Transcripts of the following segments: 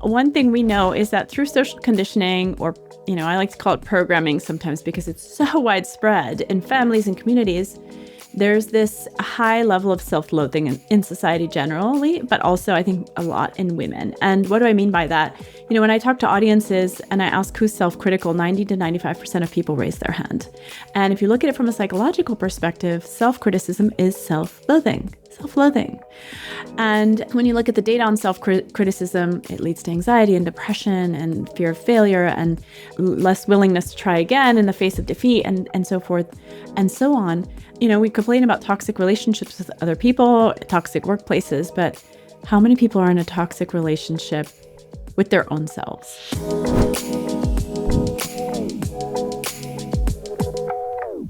One thing we know is that through social conditioning, or, I like to call it programming sometimes because it's so widespread in families and communities, there's this high level of self-loathing in society generally, but also I think a lot in women. And what do I mean by that? When I talk to audiences and I ask who's self-critical, 90 to 95% of people raise their hand. And if you look at it from a psychological perspective, self-criticism is self-loathing. And when you look at the data on self-criticism, it leads to anxiety and depression and fear of failure and less willingness to try again in the face of defeat and so forth and so on. We complain about toxic relationships with other people, toxic workplaces, but how many people are in a toxic relationship with their own selves?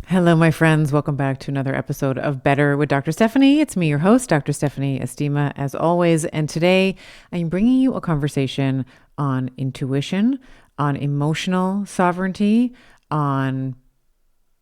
Hello, my friends. Welcome back to another episode of Better with Dr. Stephanie. It's me, your host, Dr. Stephanie Estima, as always. And today I'm bringing you a conversation on intuition, on emotional sovereignty, on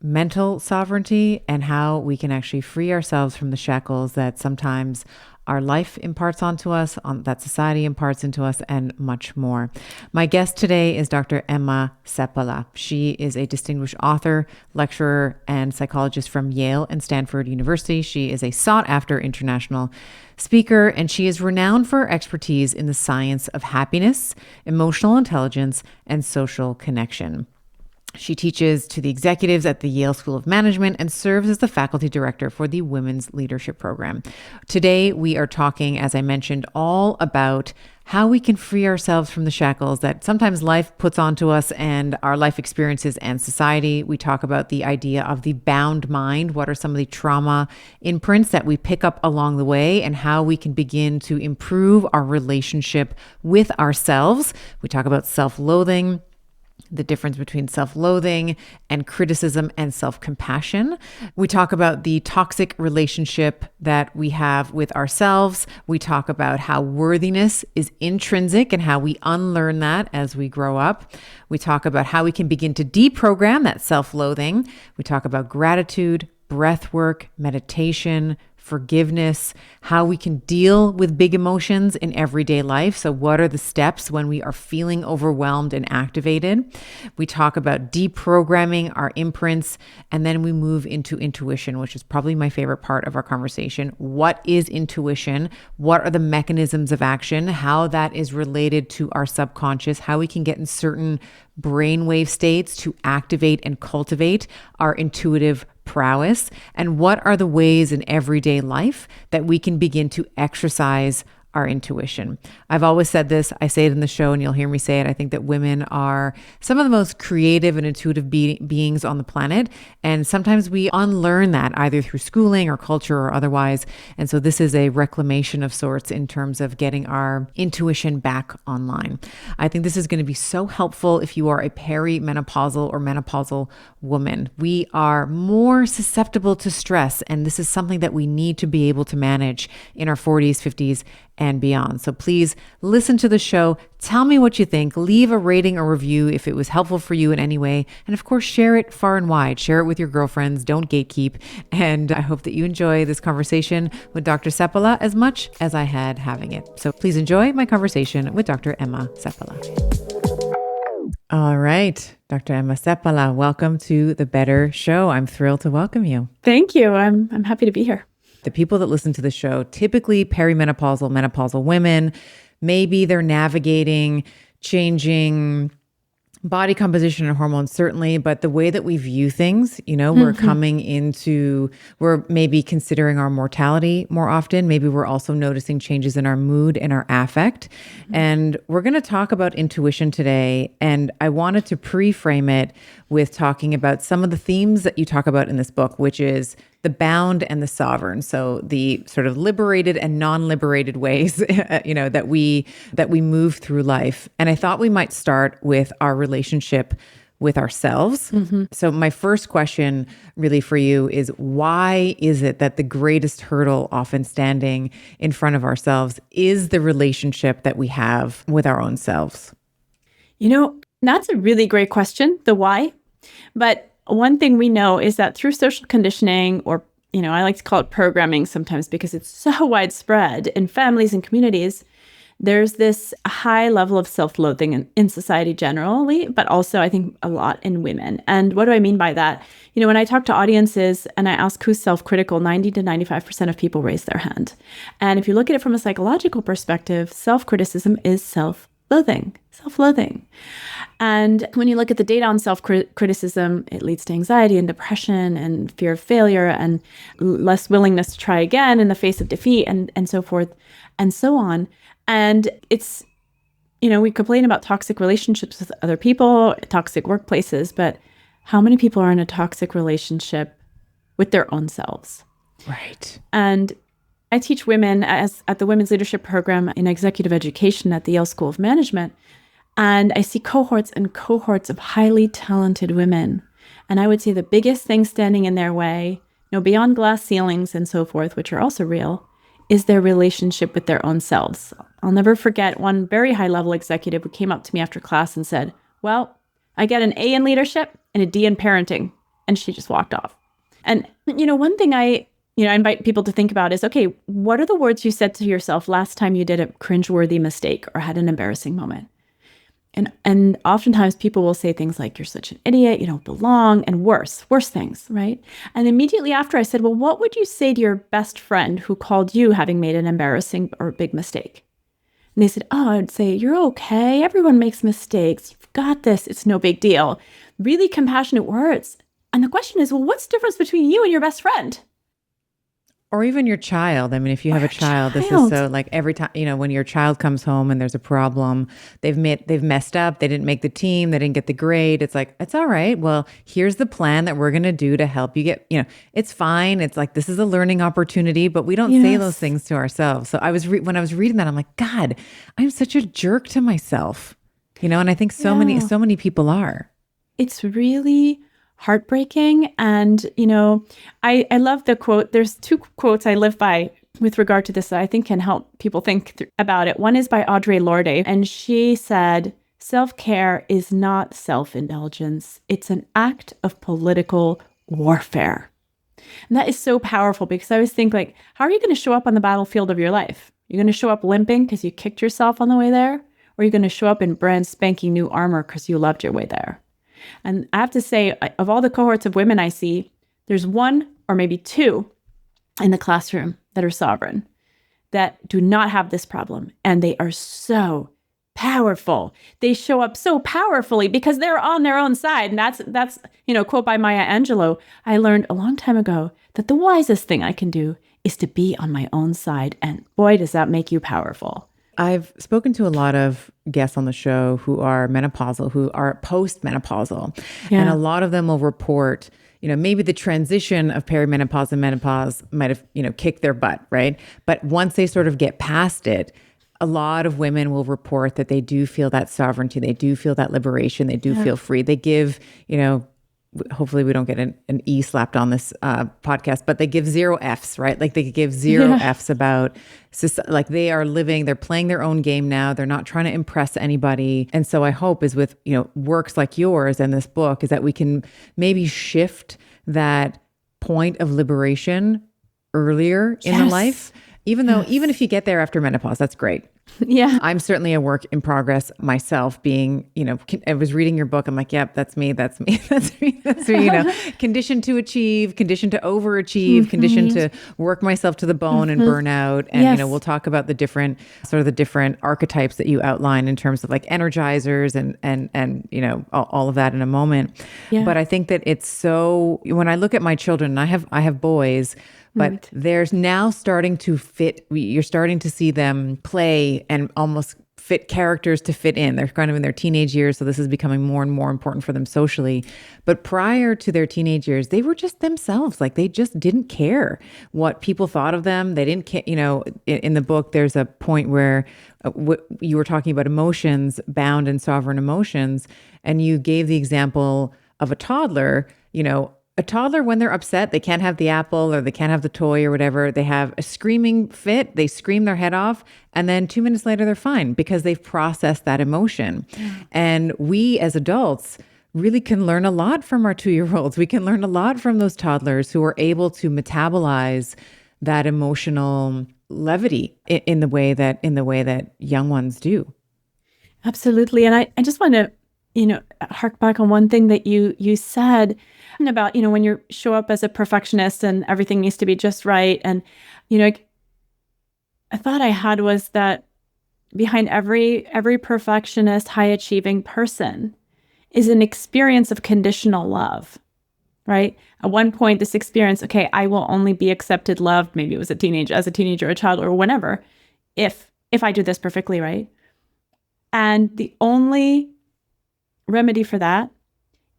mental sovereignty, and how we can actually free ourselves from the shackles that sometimes our life imparts onto us, that society imparts into us, and much more. My guest today is Dr. Emma Seppälä. She is a distinguished author, lecturer, and psychologist from Yale and Stanford University. She is a sought-after international speaker, and she is renowned for her expertise in the science of happiness, emotional intelligence, and social connection. She teaches to the executives at the Yale School of Management and serves as the faculty director for the Women's Leadership Program. Today, we are talking, as I mentioned, all about how we can free ourselves from the shackles that sometimes life puts onto us and our life experiences and society. We talk about the idea of the bound mind. What are some of the trauma imprints that we pick up along the way and how we can begin to improve our relationship with ourselves. We talk about self-loathing, the difference between self-loathing and criticism and self-compassion. We talk about the toxic relationship that we have with ourselves. We talk about how worthiness is intrinsic and how we unlearn that as we grow up. We talk about how we can begin to deprogram that self-loathing. We talk about gratitude, breathwork, meditation, forgiveness, how we can deal with big emotions in everyday life. So what are the steps when we are feeling overwhelmed and activated? We talk about deprogramming our imprints, and then we move into intuition, which is probably my favorite part of our conversation. What is intuition? What are the mechanisms of action? How that is related to our subconscious, how we can get in certain brainwave states to activate and cultivate our intuitive prowess, and what are the ways in everyday life that we can begin to exercise our intuition. I've always said this, I say it in the show and you'll hear me say it. I think that women are some of the most creative and intuitive beings on the planet. And sometimes we unlearn that either through schooling or culture or otherwise. And so this is a reclamation of sorts in terms of getting our intuition back online. I think this is going to be so helpful if you are a perimenopausal or menopausal woman. We are more susceptible to stress, and this is something that we need to be able to manage in our 40s, 50s, and beyond. So please listen to the show. Tell me what you think. Leave a rating or review if it was helpful for you in any way. And of course, share it far and wide. Share it with your girlfriends. Don't gatekeep. And I hope that you enjoy this conversation with Dr. Seppälä as much as I had having it. So please enjoy my conversation with Dr. Emma Seppälä. All right, Dr. Emma Seppälä, welcome to the Better Show. I'm thrilled to welcome you. Thank you. I'm happy to be here. The people that listen to the show, typically perimenopausal, menopausal women, maybe they're navigating changing body composition and hormones, certainly, but the way that we view things, we're maybe considering our mortality more often. Maybe we're also noticing changes in our mood and our affect. And we're going to talk about intuition today. And I wanted to pre-frame it with talking about some of the themes that you talk about in this book, which is the bound and the sovereign. So the sort of liberated and non-liberated ways, that we move through life. And I thought we might start with our relationship with ourselves. Mm-hmm. So my first question really for you is, why is it that the greatest hurdle often standing in front of ourselves is the relationship that we have with our own selves? That's a really great question, the why. But one thing we know is that through social conditioning, or, I like to call it programming sometimes because it's so widespread in families and communities, there's this high level of self-loathing in society generally, but also I think a lot in women. And what do I mean by that? When I talk to audiences and I ask who's self-critical, 90 to 95% of people raise their hand. And if you look at it from a psychological perspective, self-criticism is self-loathing. And when you look at the data on self-criticism, it leads to anxiety and depression and fear of failure and less willingness to try again in the face of defeat and so forth and so on. And it's, we complain about toxic relationships with other people, toxic workplaces, but how many people are in a toxic relationship with their own selves? Right. And I teach women at the Women's Leadership Program in Executive Education at the Yale School of Management. And I see cohorts and cohorts of highly talented women. And I would say the biggest thing standing in their way, beyond glass ceilings and so forth, which are also real, is their relationship with their own selves. I'll never forget one very high-level executive who came up to me after class and said, well, I get an A in leadership and a D in parenting. And she just walked off. And, one thing I invite people to think about is, okay, what are the words you said to yourself last time you did a cringeworthy mistake or had an embarrassing moment? And oftentimes people will say things like, you're such an idiot, you don't belong, and worse things, right? And immediately after I said, well, what would you say to your best friend who called you having made an embarrassing or big mistake? And they said, oh, I'd say, you're okay. Everyone makes mistakes. You've got this. It's no big deal. Really compassionate words. And the question is, well, what's the difference between you and your best friend? Or even your child. I mean, if you have a child, this is so like every time, when your child comes home and there's a problem, they've messed up, they didn't make the team, they didn't get the grade. It's like, it's all right. Well, here's the plan that we're going to do to help you get, it's fine. It's like, this is a learning opportunity, but we don't say those things to ourselves. So when I was reading that, I'm like, God, I'm such a jerk to myself, and I think so many people are. It's really heartbreaking. And, I love the quote. There's two quotes I live by with regard to this that I think can help people think about it. One is by Audre Lorde, and she said, self-care is not self-indulgence. It's an act of political warfare. And that is so powerful because I always think like, how are you going to show up on the battlefield of your life? You're going to show up limping because you kicked yourself on the way there? Or you're going to show up in brand spanking new armor because you loved your way there? And I have to say, of all the cohorts of women I see, there's one or maybe two in the classroom that are sovereign, that do not have this problem. And they are so powerful. They show up so powerfully because they're on their own side. And that's quote by Maya Angelou. I learned a long time ago that the wisest thing I can do is to be on my own side. And boy, does that make you powerful. I've spoken to a lot of guests on the show who are menopausal, who are postmenopausal. Yeah. And a lot of them will report, maybe the transition of perimenopause and menopause might have, kicked their butt, right? But once they sort of get past it, a lot of women will report that they do feel that sovereignty. They do feel that liberation. They do feel free. They give, hopefully we don't get an E slapped on this podcast, but they give 0 Fs, right? Like they give 0 Fs about, like they're playing their own game now. They're not trying to impress anybody. And so I hope is with, works like yours and this book is that we can maybe shift that point of liberation earlier in the life. Even if you get there after menopause, that's great. Yeah. I'm certainly a work in progress myself being, I was reading your book. I'm like, yep, that's me. Conditioned to achieve, conditioned to overachieve, conditioned to work myself to the bone and burn out. And, we'll talk about the different archetypes that you outline in terms of like energizers and all of that in a moment. Yeah. But I think that it's so, when I look at my children, and I have boys, but there's now starting to fit, you're starting to see them play and almost fit characters to fit in. They're kind of in their teenage years, so this is becoming more and more important for them socially. But prior to their teenage years, they were just themselves. Like they just didn't care what people thought of them. They didn't care, in the book, there's a point where you were talking about emotions, bound and sovereign emotions, and you gave the example of a toddler, a toddler, when they're upset, they can't have the apple or they can't have the toy or whatever. They have a screaming fit. They scream their head off. And then 2 minutes later, they're fine because they've processed that emotion. And we as adults really can learn a lot from our 2-year-olds. We can learn a lot from those toddlers who are able to metabolize that emotional levity in the way that young ones do. Absolutely. And I just want to, hark back on one thing that you said about, when you show up as a perfectionist and everything needs to be just right. And, a thought I had was that behind every perfectionist, high achieving person is an experience of conditional love, right? At one point, this experience, okay, I will only be accepted, loved, maybe it was as a teenager, a child, or whenever, if I do this perfectly right. And the only remedy for that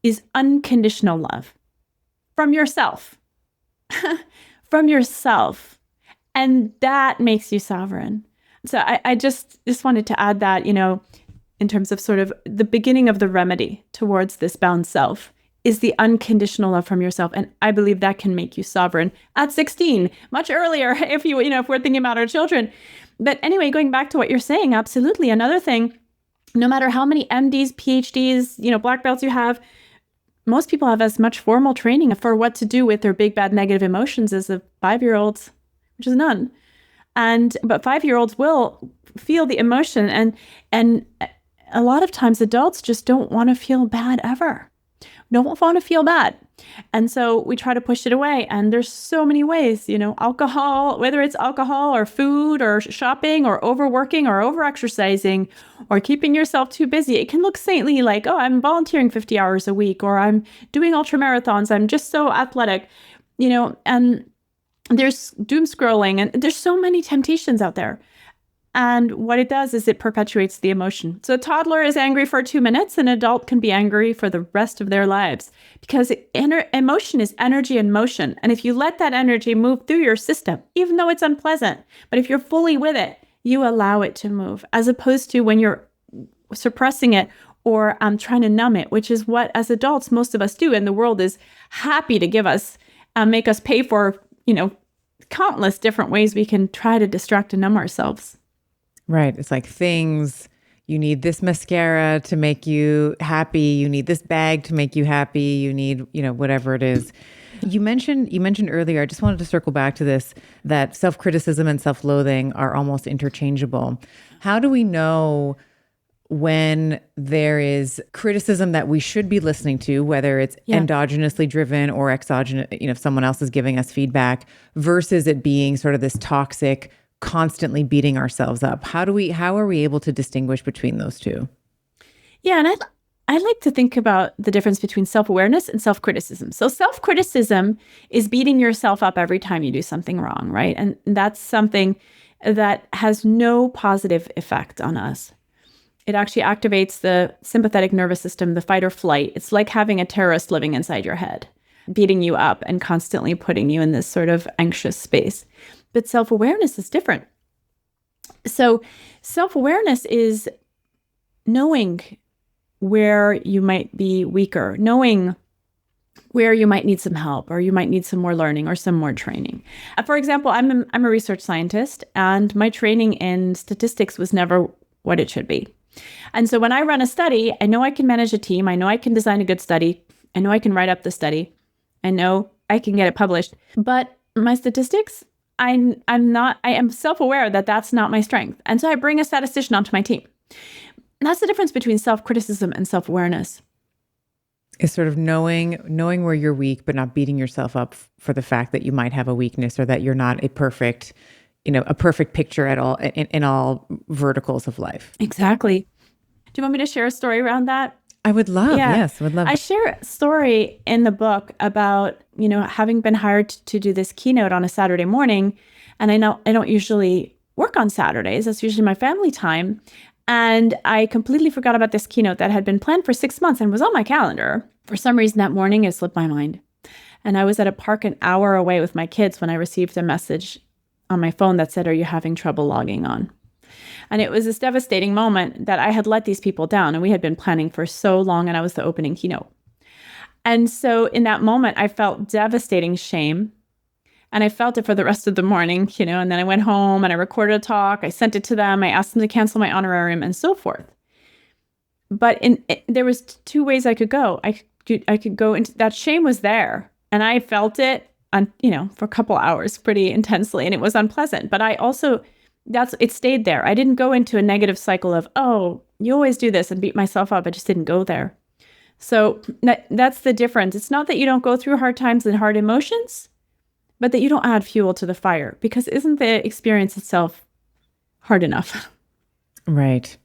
is unconditional love from yourself, from yourself. And that makes you sovereign. So I just wanted to add that, in terms of sort of the beginning of the remedy towards this bound self is the unconditional love from yourself. And I believe that can make you sovereign at 16, much earlier, if we're thinking about our children. But anyway, going back to what you're saying, absolutely. Another thing, no matter how many MDs, PhDs, black belts you have, most people have as much formal training for what to do with their big, bad, negative emotions as a 5-year-old, which is none. But 5-year-olds will feel the emotion. And a lot of times adults just don't want to feel bad ever. Don't want to feel bad. And so we try to push it away. And there's so many ways, alcohol, whether it's alcohol or food or shopping or overworking or overexercising or keeping yourself too busy. It can look saintly, like, oh, I'm volunteering 50 hours a week, or I'm doing ultra marathons. I'm just so athletic, and there's doom scrolling, and there's so many temptations out there. And what it does is it perpetuates the emotion. So a toddler is angry for 2 minutes, an adult can be angry for the rest of their lives, because emotion is energy in motion. And if you let that energy move through your system, even though it's unpleasant, but if you're fully with it, you allow it to move, as opposed to when you're suppressing it or trying to numb it, which is what, as adults, most of us do. And the world is happy to give us, make us pay for, countless different ways we can try to distract and numb ourselves. Right. It's like things, you need this mascara to make you happy. You need this bag to make you happy. You need, whatever it is. You mentioned earlier, I just wanted to circle back to this, that self-criticism and self-loathing are almost interchangeable. How do we know when there is criticism that we should be listening to, whether it's endogenously driven or exogenous, if someone else is giving us feedback, versus it being sort of this toxic, constantly beating ourselves up? How are we able to distinguish between those two? Yeah. And I like to think about the difference between self-awareness and self-criticism. So self-criticism is beating yourself up every time you do something wrong, right? And that's something that has no positive effect on us. It actually activates the sympathetic nervous system, the fight or flight. It's like having a terrorist living inside your head, beating you up and constantly putting you in this sort of anxious space. But self-awareness is different. So self-awareness is knowing where you might be weaker, knowing where you might need some help, or you might need some more learning or some more training. For example, I'm a research scientist, and my training in statistics was never what it should be. And so when I run a study, I know I can manage a team. I know I can design a good study. I know I can write up the study. I know I can get it published. But my statistics, I am self-aware that that's not my strength. And so I bring a statistician onto my team. And that's the difference between self-criticism and self-awareness. Is sort of knowing where you're weak, but not beating yourself up for the fact that you might have a weakness, or that you're not a perfect picture at all in all verticals of life. Exactly. Do you want me to share a story around that? I would love. Yeah. Yes, I would love. I share a story in the book about, having been hired to do this keynote on a Saturday morning. And I know I don't usually work on Saturdays. That's usually my family time. And I completely forgot about this keynote that had been planned for 6 months and was on my calendar. For some reason that morning, it slipped my mind. And I was at a park an hour away with my kids when I received a message on my phone that said, "Are you having trouble logging on?" And it was this devastating moment that I had let these people down, and we had been planning for so long, and I was the opening keynote. And so in that moment, I felt devastating shame. And I felt it for the rest of the morning, and then I went home and I recorded a talk. I sent it to them. I asked them to cancel my honorarium and so forth. But there was 2 ways I could go. I could go into that. Shame was there, and I felt it for a couple hours pretty intensely, and it was unpleasant. But I also, it stayed there. I didn't go into a negative cycle of, oh, you always do this, and beat myself up. I just didn't go there. So that's the difference. It's not that you don't go through hard times and hard emotions, but that you don't add fuel to the fire, because isn't the experience itself hard enough? Right.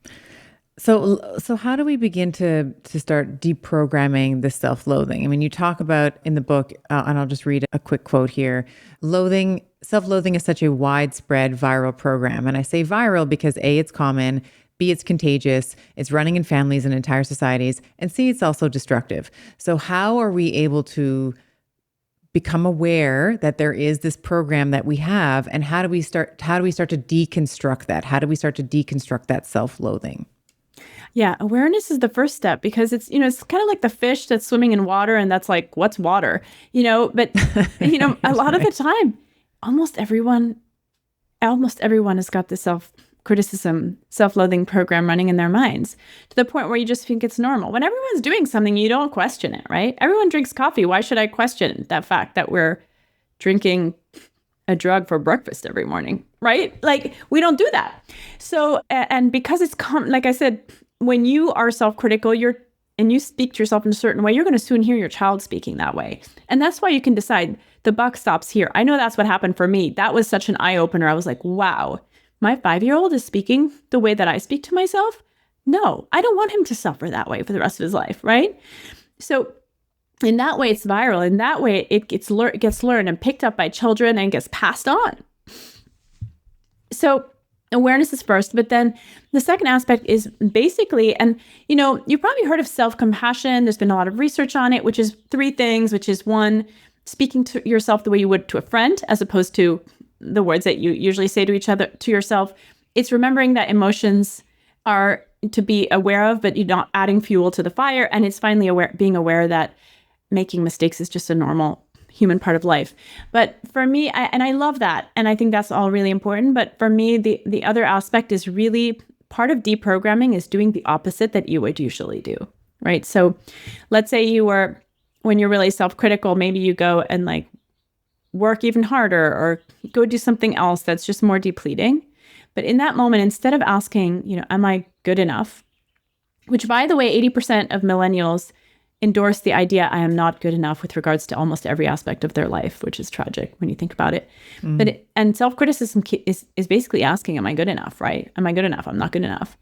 So how do we begin to start deprogramming the self-loathing? I mean, you talk about in the book, and I'll just read a quick quote here. Self-loathing is such a widespread viral program. And I say viral because A, it's common, B, it's contagious, it's running in families and entire societies, and C, it's also destructive. So how are we able to become aware that there is this program that we have, and how do we start to deconstruct that? How do we start to deconstruct that self-loathing? Yeah, awareness is the first step, because it's kind of like the fish that's swimming in water, and that's like, what's water? But a lot of the time, almost everyone has got this self-criticism, self-loathing program running in their minds, to the point where you just think it's normal. When everyone's doing something, you don't question it, right? Everyone drinks coffee. Why should I question that fact that we're drinking a drug for breakfast every morning, right? Like, we don't do that. So, and because it's like I said, when you are self-critical, and you speak to yourself in a certain way, you're going to soon hear your child speaking that way. And that's why you can decide the buck stops here. I know that's what happened for me. That was such an eye-opener. I was like, wow, my 5-year-old is speaking the way that I speak to myself? No, I don't want him to suffer that way for the rest of his life, right? So in that way, it's viral. In that way, it gets learned and picked up by children and gets passed on. So awareness is first, but then the second aspect is basically, and you've probably heard of self-compassion. There's been a lot of research on it, which is 3 things, which is 1, speaking to yourself the way you would to a friend, as opposed to the words that you usually say to yourself. It's remembering that emotions are to be aware of, but you're not adding fuel to the fire. And it's finally being aware that making mistakes is just a normal human part of life. But for me, I love that. And I think that's all really important. But for me, the other aspect is really part of deprogramming is doing the opposite that you would usually do, right? So let's say when you're really self-critical, maybe you go and like work even harder or go do something else that's just more depleting. But in that moment, instead of asking, am I good enough? Which, by the way, 80% of millennials endorse the idea I am not good enough with regards to almost every aspect of their life, which is tragic when you think about it. And self-criticism is basically asking, am I good enough, right? Am I good enough? I'm not good enough.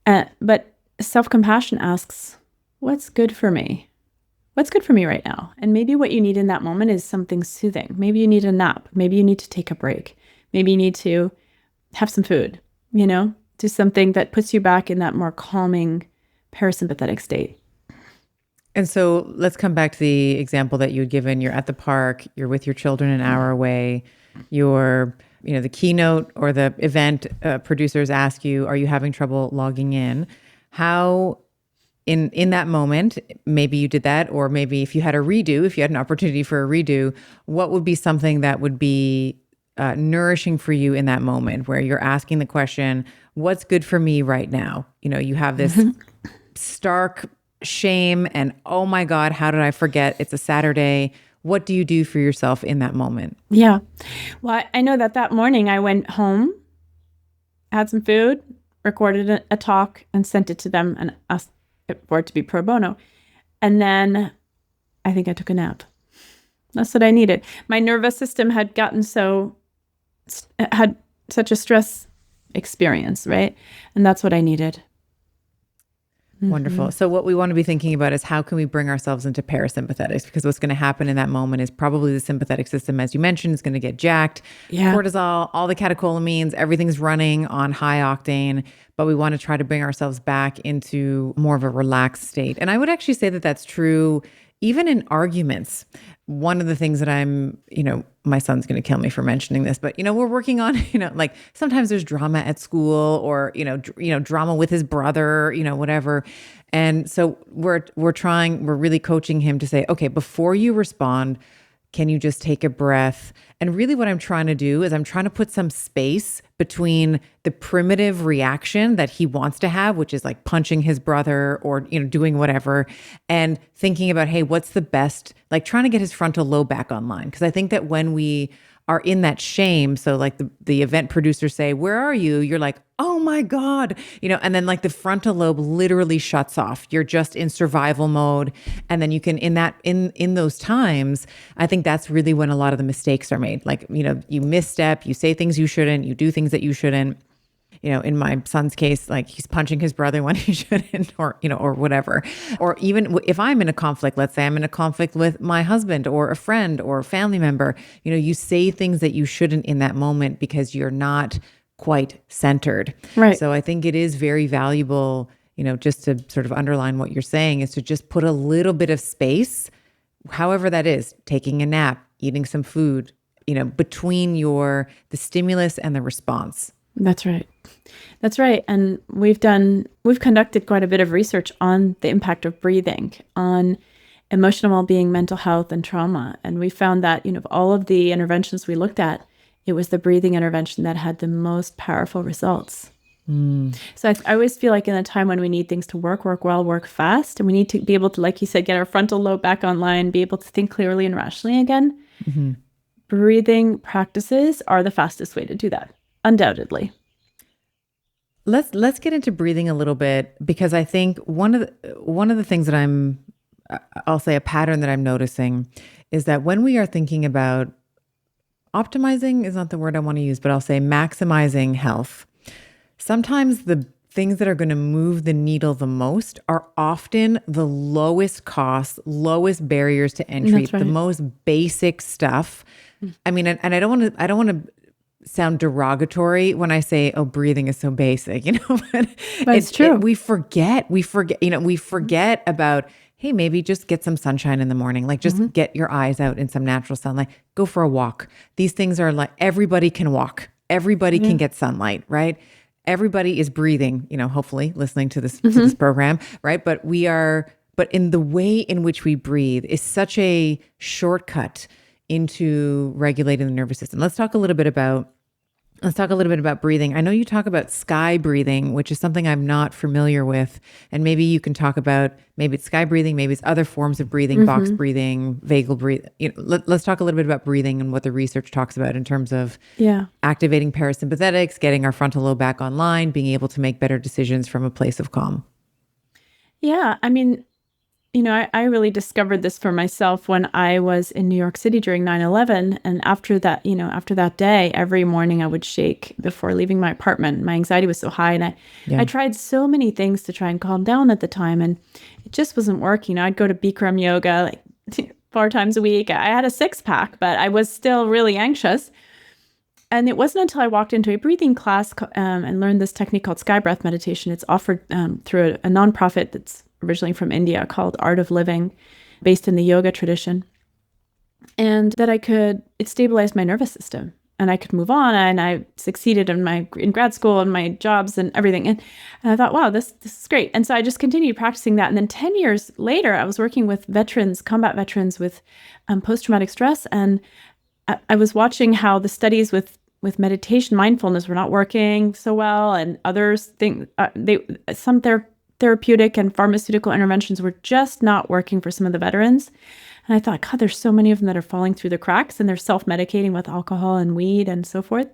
But self-compassion asks, what's good for me? What's good for me right now? And maybe what you need in that moment is something soothing. Maybe you need a nap. Maybe you need to take a break. Maybe you need to have some food, do something that puts you back in that more calming parasympathetic state. And so let's come back to the example that you had given. You're at the park, you're with your children an hour away, the keynote or the event producers ask you, are you having trouble logging in? How in that moment, maybe you did that, or maybe if you had an opportunity for a redo, what would be something that would be nourishing for you in that moment where you're asking the question, what's good for me right now? You have this stark shame and, oh my God, how did I forget? It's a Saturday. What do you do for yourself in that moment? Yeah. Well, I know that morning I went home, had some food, recorded a talk and sent it to them and asked for it to be pro bono. And then I think I took a nap. That's what I needed. My nervous system had had such a stress experience, right? And that's what I needed. Wonderful. So what we want to be thinking about is how can we bring ourselves into parasympathetics? Because what's going to happen in that moment is probably the sympathetic system, as you mentioned, is going to get jacked. Yeah. Cortisol, all the catecholamines, everything's running on high octane, but we want to try to bring ourselves back into more of a relaxed state. And I would actually say that that's true even in arguments. One of the things that my son's going to kill me for mentioning this, but, we're working on, like sometimes there's drama at school or, drama with his brother, whatever. And so we're really coaching him to say, okay, before you respond, Can you just take a breath? And really what I'm trying to do is I'm trying to put some space between the primitive reaction that he wants to have, which is like punching his brother or, doing whatever, and thinking about, hey, what's the best, like trying to get his frontal lobe back online. Because I think that when we are in that shame, so like the event producers say, where are you? You're like, oh my God, and then like the frontal lobe literally shuts off. You're just in survival mode. And then you can, in those times, I think that's really when a lot of the mistakes are made. Like, you misstep, you say things you shouldn't, you do things that you shouldn't. In my son's case, like he's punching his brother when he shouldn't, or whatever. Or even if I'm in a conflict, let's say I'm in a conflict with my husband or a friend or a family member, you say things that you shouldn't in that moment because you're not quite centered. Right. So I think it is very valuable, just to sort of underline what you're saying, is to just put a little bit of space, however that is, taking a nap, eating some food, between the stimulus and the response. That's right. That's right. And we've conducted quite a bit of research on the impact of breathing on emotional well-being, mental health, and trauma. And we found that, of all of the interventions we looked at, it was the breathing intervention that had the most powerful results. So I always feel like in a time when we need things to work well, work fast, and we need to be able to, like you said, get our frontal lobe back online, be able to think clearly and rationally again, breathing practices are the fastest way to do that. Undoubtedly. Let's get into breathing a little bit, because I think one of the things that I'll say a pattern that I'm noticing is that when we are thinking about optimizing is not the word I want to use, but I'll say maximizing health, sometimes the things that are going to move the needle the most are often the lowest cost, lowest barriers to entry, That's right. the most basic stuff. I mean, and I don't want to sound derogatory when I say, oh, breathing is so basic, but it's true. We forget about, hey, maybe just get some sunshine in the morning, like just get your eyes out in some natural sunlight, go for a walk. These things are like, everybody can walk. Everybody can get sunlight, right? Everybody is breathing, hopefully listening to this program, right? But in the way in which we breathe is such a shortcut into regulating the nervous system. Let's talk a little bit about breathing. I know you talk about sky breathing, which is something I'm not familiar with. And maybe you can talk about, maybe it's sky breathing, maybe it's other forms of breathing, box breathing, vagal breathing. Let's talk a little bit about breathing and what the research talks about in terms of activating parasympathetics, getting our frontal lobe back online, being able to make better decisions from a place of calm. Yeah. I mean, I really discovered this for myself when I was in New York City during 9/11. And after that day, every morning I would shake before leaving my apartment. My anxiety was so high. And I tried so many things to try and calm down at the time. And it just wasn't working. I'd go to Bikram yoga like 4 times a week. I had a 6-pack, but I was still really anxious. And it wasn't until I walked into a breathing class and learned this technique called sky breath meditation. It's offered through a nonprofit that's originally from India called Art of Living, based in the yoga tradition. And that it stabilized my nervous system and I could move on. And I succeeded in grad school and my jobs and everything. And I thought, wow, this is great. And so I just continued practicing that. And then 10 years later, I was working with combat veterans with post-traumatic stress. And I was watching how the studies with meditation, mindfulness were not working so well. And others some therapeutic and pharmaceutical interventions were just not working for some of the veterans. And I thought, God, there's so many of them that are falling through the cracks and they're self-medicating with alcohol and weed and so forth.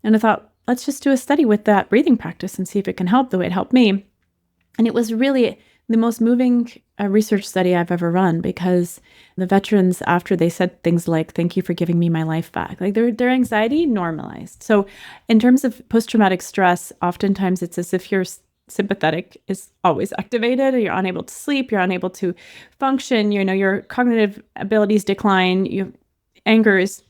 And I thought, let's just do a study with that breathing practice and see if it can help the way it helped me. And it was really the most moving research study I've ever run, because the veterans, after they said things like, thank you for giving me my life back, like their anxiety normalized. So in terms of post-traumatic stress, oftentimes it's as if your sympathetic is always activated, or you're unable to sleep, you're unable to function, your cognitive abilities decline, your anger is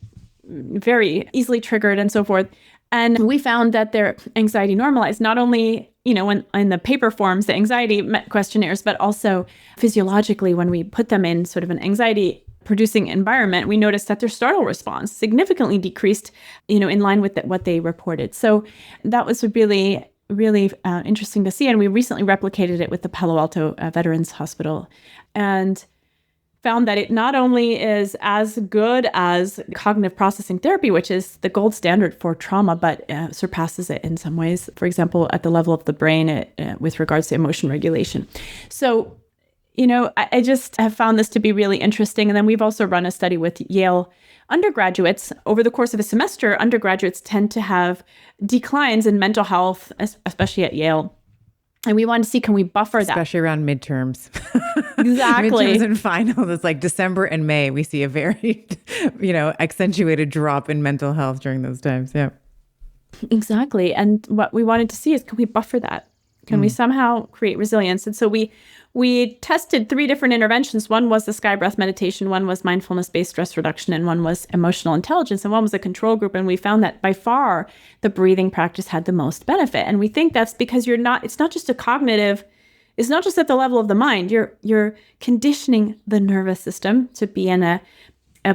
very easily triggered and so forth. And we found that their anxiety normalized, not only, when in the paper forms, the anxiety questionnaires, but also physiologically, when we put them in sort of an anxiety producing environment, we noticed that their startle response significantly decreased, in line with what they reported. So that was really interesting to see. And we recently replicated it with the Palo Alto Veterans Hospital. And found that it not only is as good as cognitive processing therapy, which is the gold standard for trauma, but surpasses it in some ways. For example, at the level of the brain with regards to emotion regulation. So, I just have found this to be really interesting. And then we've also run a study with Yale undergraduates. Over the course of a semester, undergraduates tend to have declines in mental health, especially at Yale. And we wanted to see, can we buffer that? Especially around midterms. Exactly. Midterms and finals. It's like December and May. We see a very, accentuated drop in mental health during those times. Yeah. Exactly. And what we wanted to see is, can we buffer that? Can we somehow create resilience? And so we tested 3 different interventions. One was the sky breath meditation, one was mindfulness-based stress reduction, and one was emotional intelligence, and one was a control group. And we found that by far the breathing practice had the most benefit. And we think that's because it's not just it's not just at the level of the mind. You're conditioning the nervous system to be in a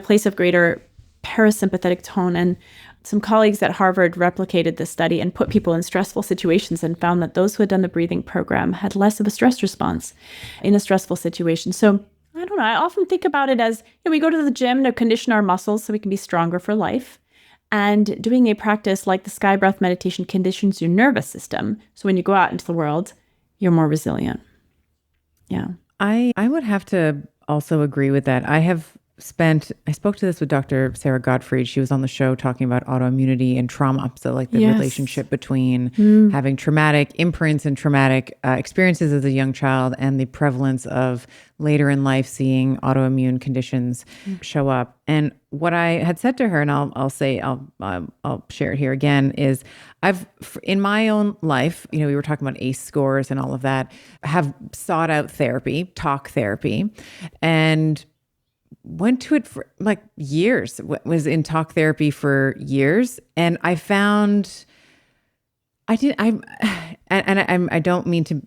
place of greater parasympathetic tone. And some colleagues at Harvard replicated this study and put people in stressful situations and found that those who had done the breathing program had less of a stress response in a stressful situation. So I don't know. I often think about it as, we go to the gym to condition our muscles so we can be stronger for life. And doing a practice like the sky breath meditation conditions your nervous system. So when you go out into the world, you're more resilient. Yeah. I would have to also agree with that. I spoke to this with Dr. Sarah Gottfried. She was on the show talking about autoimmunity and trauma. So like the relationship between having traumatic imprints and traumatic experiences as a young child and the prevalence of later in life seeing autoimmune conditions show up. And what I had said to her, and I'll share it here again, is in my own life, we were talking about ACE scores and all of that, have sought out therapy, talk therapy, and went to it for like years, was in talk therapy for years. And I found, I don't mean to,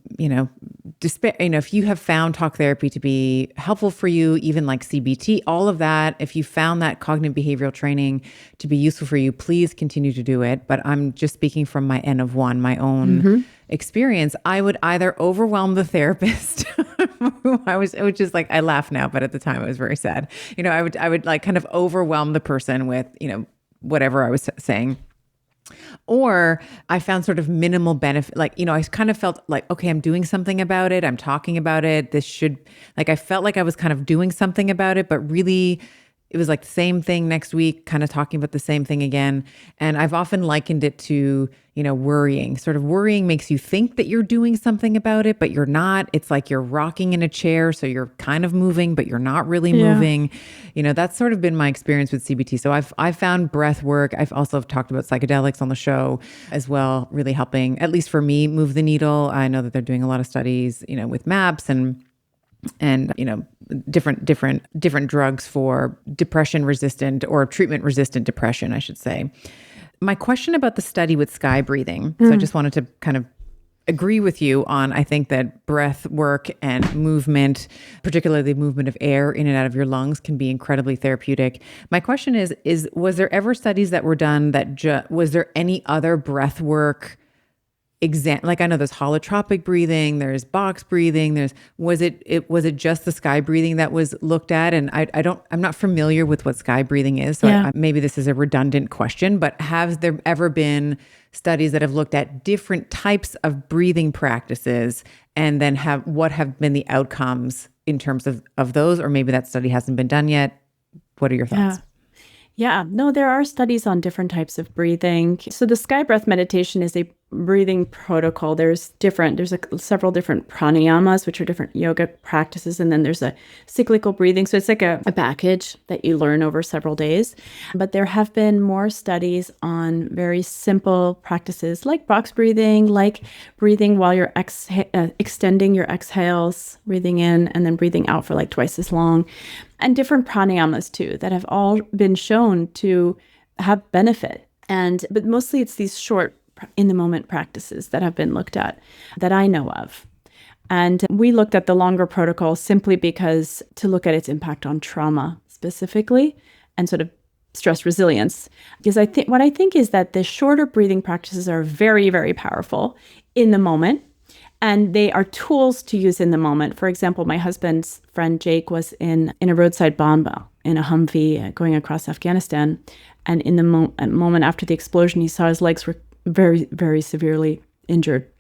despair, if you have found talk therapy to be helpful for you, even like CBT, all of that, if you found that cognitive behavioral training to be useful for you, please continue to do it. But I'm just speaking from my N of one, my own experience. I would either overwhelm the therapist. It was just like, I laugh now, but at the time it was very sad. I would like kind of overwhelm the person with, whatever I was saying. Or I found sort of minimal benefit. Like, I kind of felt like, okay, I'm doing something about it. I'm talking about it. I felt like I was kind of doing something about it, but really it was like the same thing next week, kind of talking about the same thing again. And I've often likened it to, worrying. Sort of worrying makes you think that you're doing something about it, but you're not. It's like you're rocking in a chair, so you're kind of moving, but you're not really moving. That's sort of been my experience with CBT. So I've found breath work. I've also talked about psychedelics on the show as well, really helping, at least for me, move the needle. I know that they're doing a lot of studies, with MAPS and different drugs for depression resistant or treatment resistant depression, I should say. My question about the study with sky breathing. So I just wanted to kind of agree with you on, I think that breath work and movement, particularly the movement of air in and out of your lungs, can be incredibly therapeutic. My question is was there ever studies that were done that was there any other breath work like I know there's holotropic breathing, there's box breathing, was it just the sky breathing that was looked at? And I'm not familiar with what sky breathing is, so maybe this is a redundant question, but has there ever been studies that have looked at different types of breathing practices and then what have been the outcomes in terms of those, or maybe that study hasn't been done yet? What are your thoughts? Yeah, no, there are studies on different types of breathing. So the sky breath meditation is a breathing protocol. There's several different pranayamas, which are different yoga practices. And then there's a cyclical breathing. So it's like a package that you learn over several days. But there have been more studies on very simple practices like box breathing, like breathing while you're extending your exhales, breathing in and then breathing out for like twice as long, and different pranayamas too, that have all been shown to have benefit. But mostly it's these short in the moment practices that have been looked at that I know of. And we looked at the longer protocol simply because to look at its impact on trauma specifically and sort of stress resilience. Because what I think is that the shorter breathing practices are very, very powerful in the moment. And they are tools to use in the moment. For example, my husband's friend Jake was in a roadside bomb in a Humvee going across Afghanistan. And in the moment after the explosion, he saw his legs were very, very severely injured.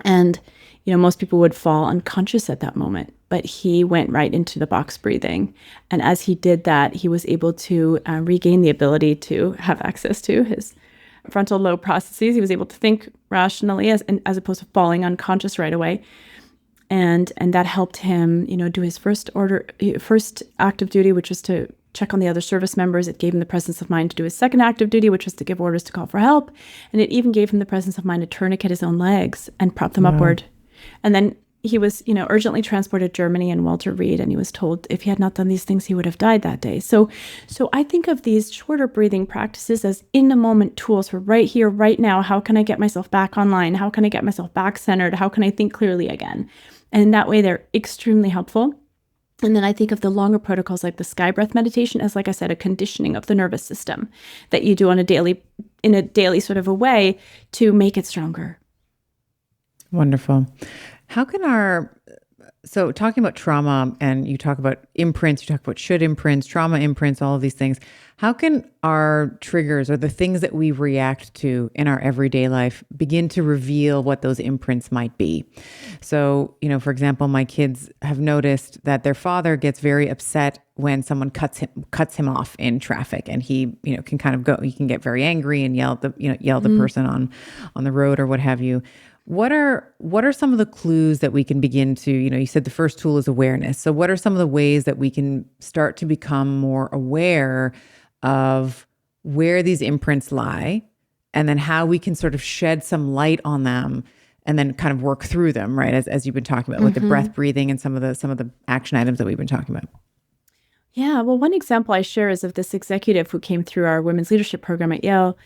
And, most people would fall unconscious at that moment, but he went right into the box breathing. And as he did that, he was able to regain the ability to have access to his frontal lobe processes. He was able to think rationally as opposed to falling unconscious right away. And that helped him, do his first act of duty, which was to check on the other service members. It gave him the presence of mind to do his second act of duty, which was to give orders to call for help. And it even gave him the presence of mind to tourniquet his own legs and prop them upward. And then he was, urgently transported to Germany and Walter Reed, and he was told if he had not done these things, he would have died that day. So I think of these shorter breathing practices as in-the-moment tools for right here, right now. How can I get myself back online? How can I get myself back centered? How can I think clearly again? And in that way, they're extremely helpful. And then I think of the longer protocols like the sky breath meditation as, like I said, a conditioning of the nervous system that you do in a daily sort of a way to make it stronger. Wonderful. How can so talking about trauma, and you talk about imprints, you talk about should imprints, trauma imprints, all of these things. How can our triggers or the things that we react to in our everyday life begin to reveal what those imprints might be? So, for example, my kids have noticed that their father gets very upset when someone cuts him off in traffic, and he, can kind of he can get very angry and yell at the person on the road or what have you. What are some of the clues that we can begin to, you said the first tool is awareness. So what are some of the ways that we can start to become more aware of where these imprints lie, and then how we can sort of shed some light on them and then kind of work through them, right? As you've been talking about with the breath breathing and some of the action items that we've been talking about. Yeah, well, one example I share is of this executive who came through our women's leadership program at Yale.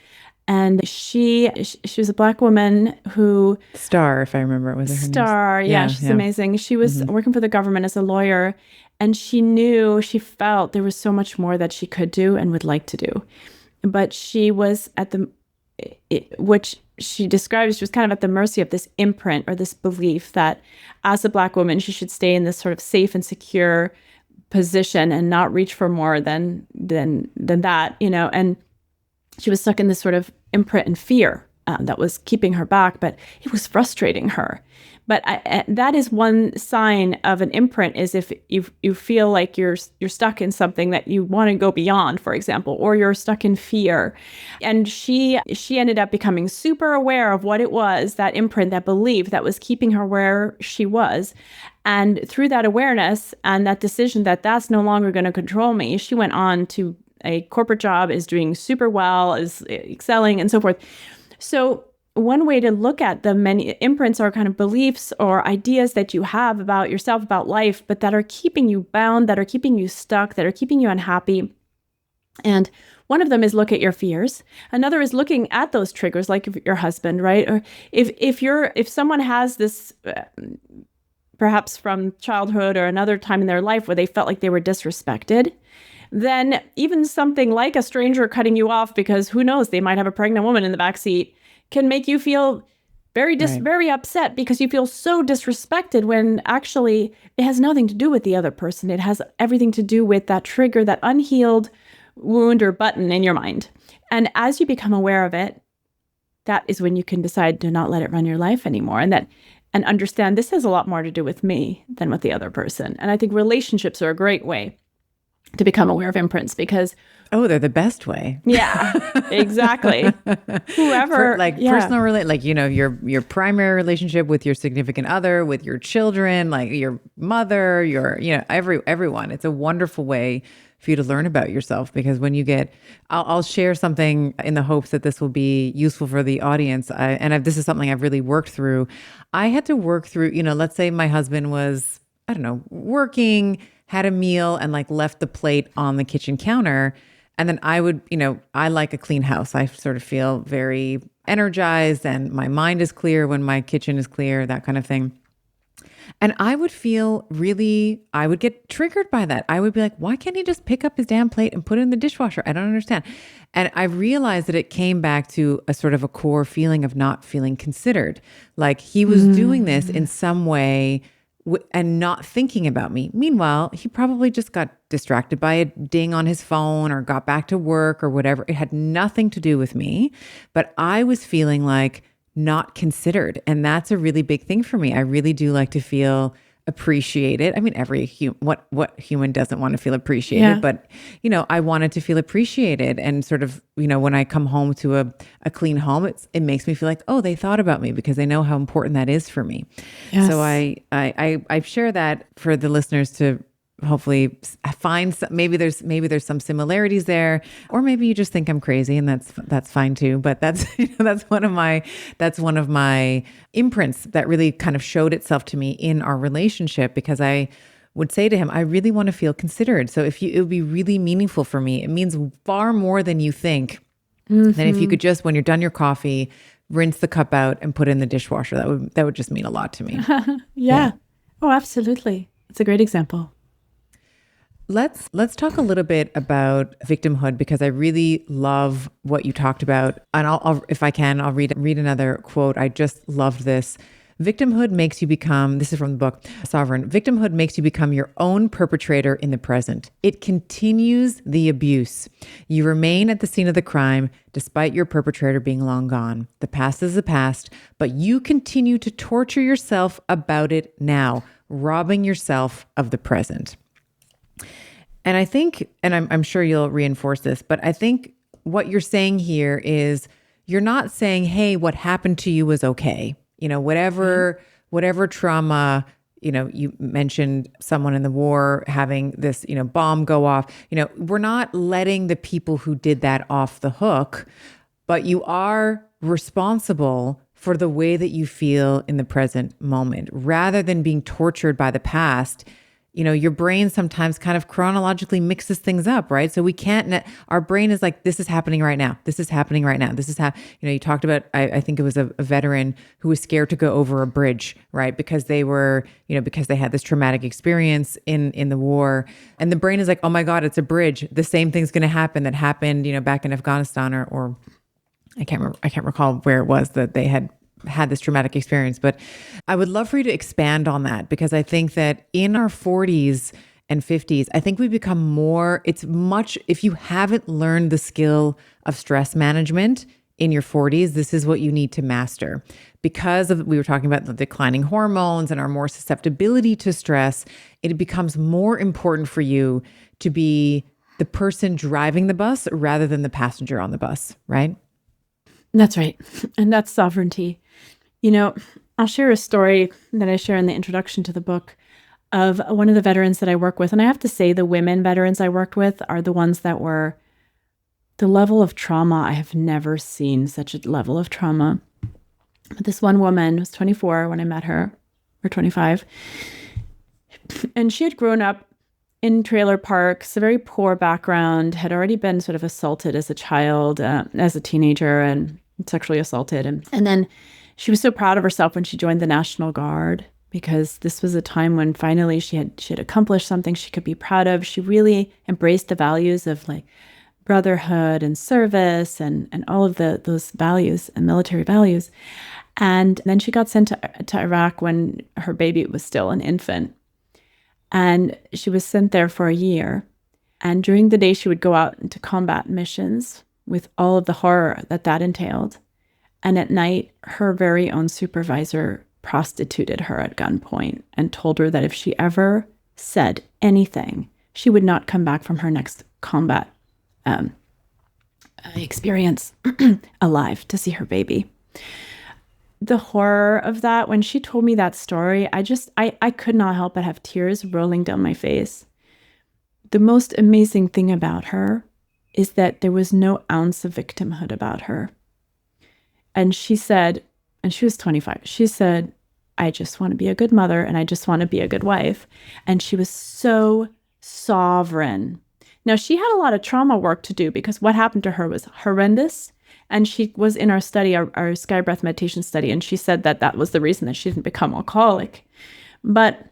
And she was a Black woman who... Star, if I remember, was her name? Star, yeah, she's amazing. She was working for the government as a lawyer, and she felt there was so much more that she could do and would like to do. But she was which she describes, she was kind of at the mercy of this imprint or this belief that as a Black woman, she should stay in this sort of safe and secure position and not reach for more than that, and she was stuck in this sort of imprint and fear that was keeping her back, but it was frustrating her. But that is one sign of an imprint, is if you feel like you're stuck in something that you want to go beyond, for example, or you're stuck in fear. And she ended up becoming super aware of what it was, that imprint, that belief that was keeping her where she was. And through that awareness and that decision that that's no longer going to control me, she went on to a corporate job, is doing super well, is excelling, and so forth. So one way to look at the many imprints are kind of beliefs or ideas that you have about yourself, about life, but that are keeping you bound, that are keeping you stuck, that are keeping you unhappy. And one of them is look at your fears. Another is looking at those triggers, like your husband, right? Or if someone has this, perhaps from childhood or another time in their life where they felt like they were disrespected, then even something like a stranger cutting you off because who knows, they might have a pregnant woman in the backseat, can make you feel very upset because you feel so disrespected, when actually it has nothing to do with the other person. It has everything to do with that trigger, that unhealed wound or button in your mind. And as you become aware of it, that is when you can decide to not let it run your life anymore, and understand this has a lot more to do with me than with the other person. And I think relationships are a great way to become aware of imprints, because they're the best way. Yeah, exactly. Whoever, personal your primary relationship with your significant other, with your children, like your mother, everyone. It's a wonderful way for you to learn about yourself, because when you I'll share something in the hopes that this will be useful for the audience. This is something I've really worked through. I had to work through, let's say my husband was, I don't know, working, had a meal, and left the plate on the kitchen counter. And then I would, I like a clean house. I sort of feel very energized and my mind is clear when my kitchen is clear, that kind of thing. And I would I would get triggered by that. I would be like, why can't he just pick up his damn plate and put it in the dishwasher? I don't understand. And I realized that it came back to a sort of a core feeling of not feeling considered. Like he was doing this in some way and not thinking about me. Meanwhile, he probably just got distracted by a ding on his phone or got back to work or whatever. It had nothing to do with me, but I was feeling like not considered. And that's a really big thing for me. I really do like to feel appreciated. I mean, what human doesn't want to feel appreciated, Yeah. but I wanted to feel appreciated, and sort of, when I come home to a clean home, it makes me feel like, oh, they thought about me because they know how important that is for me. Yes. So I share that for the listeners to hopefully find maybe there's some similarities there, or maybe you just think I'm crazy, and that's fine too. But that's that's one of my imprints that really kind of showed itself to me in our relationship, because I would say to him, I really want to feel considered. So it would be really meaningful for me. It means far more than you think. Than if you could just, when you're done your coffee, rinse the cup out and put it in the dishwasher. That would just mean a lot to me. Yeah. Oh, absolutely. It's a great example. Let's talk a little bit about victimhood, because I really love what you talked about. And I'll if I can, I'll read another quote. I just loved this. Victimhood makes you become, this is from the book Sovereign, victimhood makes you become your own perpetrator in the present. It continues the abuse. You remain at the scene of the crime despite your perpetrator being long gone. The past is the past, but you continue to torture yourself about it now, robbing yourself of the present. And I think, and I'm sure you'll reinforce this, but I think what you're saying here is you're not saying, hey, what happened to you was okay. Whatever trauma, you mentioned someone in the war having this, bomb go off. We're not letting the people who did that off the hook, but you are responsible for the way that you feel in the present moment, rather than being tortured by the past. Your brain sometimes kind of chronologically mixes things up, right? So we can't, our brain is like, this is happening right now. This is happening right now. This is you talked about, I think it was a veteran who was scared to go over a bridge, right? Because they were, because they had this traumatic experience in the war. And the brain is like, oh my God, it's a bridge. The same thing's going to happen that happened, back in Afghanistan or I can't recall where it was that they had this traumatic experience. But I would love for you to expand on that, because I think that in our 40s and 50s, I think we become if you haven't learned the skill of stress management in your 40s, this is what you need to master. Because we were talking about the declining hormones and our more susceptibility to stress, it becomes more important for you to be the person driving the bus rather than the passenger on the bus, right? That's right. And that's sovereignty. I'll share a story that I share in the introduction to the book of one of the veterans that I work with. And I have to say, the women veterans I worked with are the ones that were the level of trauma. I have never seen such a level of trauma. But this one woman was 24 when I met her, or 25. And she had grown up in trailer parks, a very poor background, had already been sort of assaulted as a child, as a teenager, and sexually assaulted. And then she was so proud of herself when she joined the National Guard, because this was a time when finally she had accomplished something she could be proud of. She really embraced the values of like brotherhood and service and all of those values and military values. And then she got sent to Iraq when her baby was still an infant. And she was sent there for a year. And during the day, she would go out into combat missions with all of the horror that entailed. And at night, her very own supervisor prostituted her at gunpoint and told her that if she ever said anything, she would not come back from her next combat experience alive to see her baby. The horror of that, when she told me that story, I could not help but have tears rolling down my face. The most amazing thing about her is that there was no ounce of victimhood about her. And she said, and she was 25, she said, I just want to be a good mother and I just want to be a good wife. And she was so sovereign. Now, she had a lot of trauma work to do, because what happened to her was horrendous. And she was in our study, our Sky Breath meditation study, and she said that was the reason that she didn't become alcoholic. But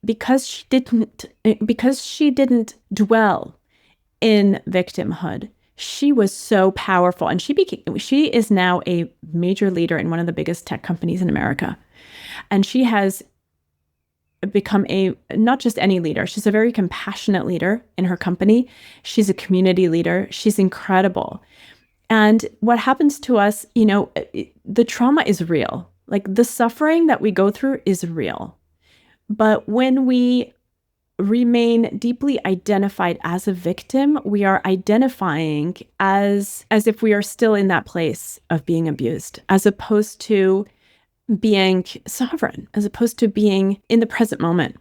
because she didn't dwell in victimhood, she was so powerful, and she is now a major leader in one of the biggest tech companies in America. And she has become not just any leader, she's a very compassionate leader in her company. She's a community leader. She's incredible. And what happens to us, the trauma is real. Like, the suffering that we go through is real. But when we remain deeply identified as a victim, we are identifying as if we are still in that place of being abused, as opposed to being sovereign, as opposed to being in the present moment.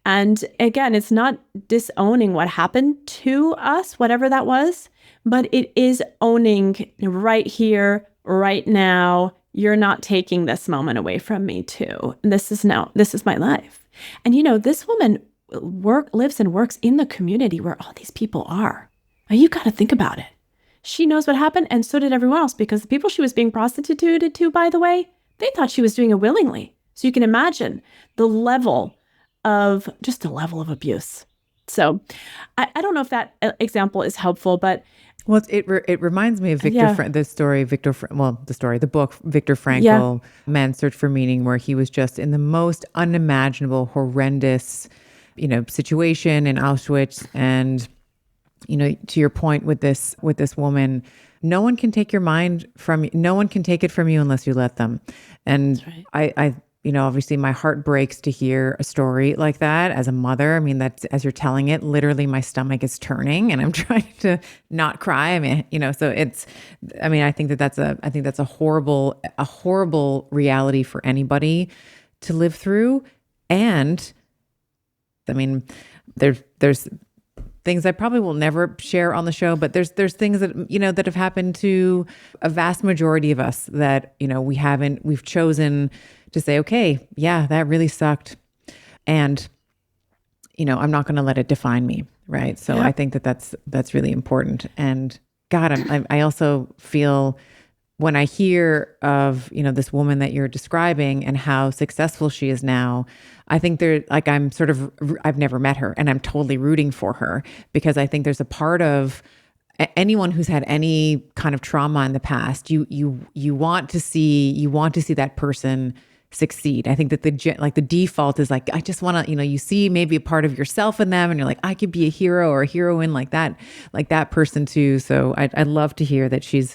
And again, it's not disowning what happened to us, whatever that was, but it is owning right here, right now. You're not taking this moment away from me too. This is my life. And this woman lives and works in the community where all these people are. Now, you got to think about it. She knows what happened, and so did everyone else, because the people she was being prostituted to, by the way, they thought she was doing it willingly. So you can imagine the level of abuse. So I don't know if that example is helpful, but well, it reminds me of the book Viktor Frankl, Yeah. Man's Search for Meaning, where he was just in the most unimaginable, horrendous, situation in Auschwitz. And, to your point with this woman, no one can take your mind from you. No one can take it from you unless you let them. And That's right. I obviously my heart breaks to hear a story like that as a mother. I mean, that's, as you're telling it, literally my stomach is turning and I'm trying to not cry. I mean, so I think that's a horrible reality for anybody to live through. And I mean, there's things I probably will never share on the show, but there's things that, that have happened to a vast majority of us that, we've chosen to say, okay, yeah, that really sucked. And, I'm not going to let it define me. Right. So Yeah. I think that's really important. And God, I also feel when I hear of, this woman that you're describing and how successful she is now, I think I've never met her and I'm totally rooting for her, because I think there's a part of anyone who's had any kind of trauma in the past, you want to see that person succeed. I think that the default is like, I just want to, you see maybe a part of yourself in them and you're like, I could be a hero or a heroine like that person too. So I'd love to hear that she's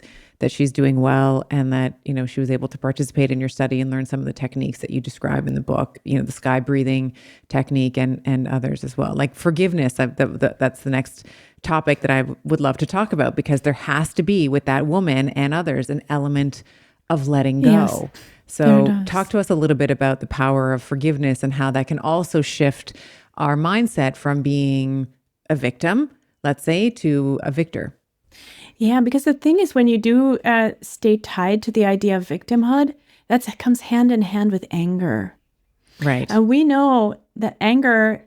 doing well, and that, she was able to participate in your study and learn some of the techniques that you describe in the book, the sky breathing technique and others as well. Like forgiveness, that's the next topic that I would love to talk about, because there has to be, with that woman and others, an element of letting go. Yes, so talk to us a little bit about the power of forgiveness and how that can also shift our mindset from being a victim, let's say, to a victor. Yeah, because the thing is, when you do stay tied to the idea of victimhood, that comes hand in hand with anger. Right. And we know that anger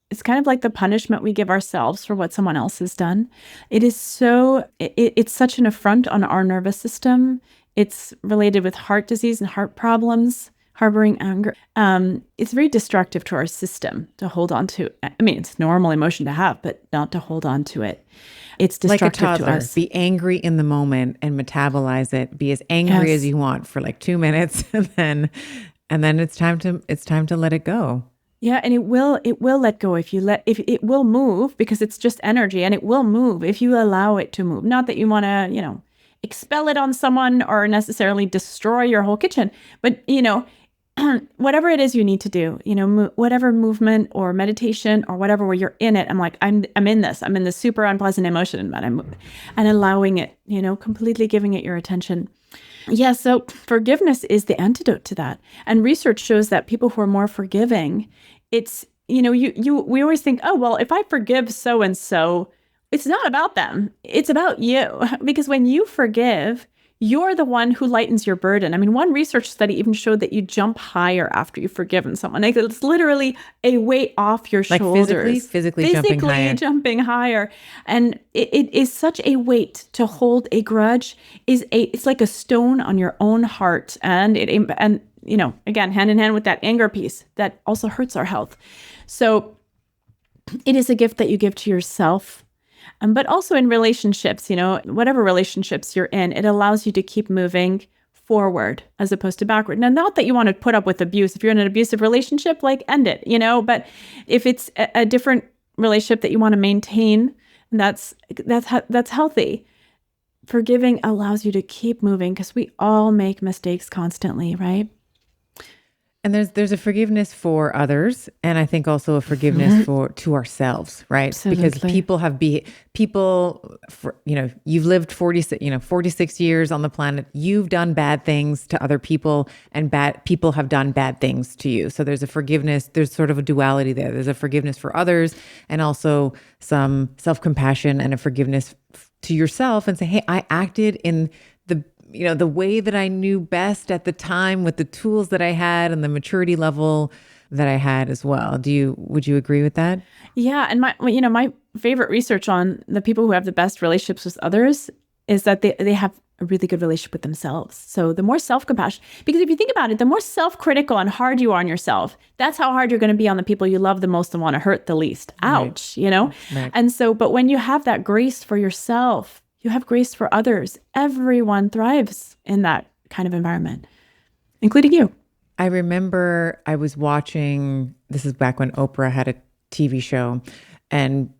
it's kind of like the punishment we give ourselves for what someone else has done. It's such an affront on our nervous system. It's related with heart disease and heart problems. Harboring anger, it's very destructive to our system to hold on to. I mean, it's a normal emotion to have, but not to hold on to it. It's destructive like a toddler, to us. Be angry in the moment and metabolize it. Be as angry as you want for like 2 minutes, and then it's time to let it go. Yeah, and it will let go if it will move, because it's just energy, and it will move if you allow it to move. Not that you want to, expel it on someone or necessarily destroy your whole kitchen, but whatever it is you need to do, whatever movement or meditation or whatever, where you're in it, I'm in this super unpleasant emotion, but and allowing it, completely giving it your attention. Yeah. So forgiveness is the antidote to that. And research shows that people who are more forgiving, it's, we always think, oh, well, if I forgive so-and-so, it's not about them. It's about you. Because when you forgive, you're the one who lightens your burden. I mean, one research study even showed that you jump higher after you've forgiven someone. Like, it's literally a weight off your shoulders. Physically jumping higher. And it is such a weight to hold a grudge. It's like a stone on your own heart. And again, hand in hand with that anger piece that also hurts our health. So it is a gift that you give to yourself. But also in relationships, whatever relationships you're in, it allows you to keep moving forward as opposed to backward. Now, not that you want to put up with abuse. If you're in an abusive relationship, like, end it, but if it's a different relationship that you want to maintain, that's healthy. Forgiving allows you to keep moving because we all make mistakes constantly, right? And there's a forgiveness for others, and I think also a forgiveness to ourselves, right? Absolutely. Because you've lived 46 years on the planet. You've done bad things to other people, and bad people have done bad things to you. So there's a forgiveness. There's sort of a duality there. There's a forgiveness for others, and also some self-compassion and a forgiveness to yourself, and say, hey, I acted in the way that I knew best at the time with the tools that I had and the maturity level that I had as well. Would you agree with that? Yeah. And my favorite research on the people who have the best relationships with others is that they have a really good relationship with themselves. So the more self-compassion, because if you think about it, the more self-critical and hard you are on yourself, that's how hard you're going to be on the people you love the most and want to hurt the least. Ouch, Right. And so, but when you have that grace for yourself, you have grace for others. Everyone thrives in that kind of environment, including you. I remember I was watching, this is back when Oprah had a TV show, and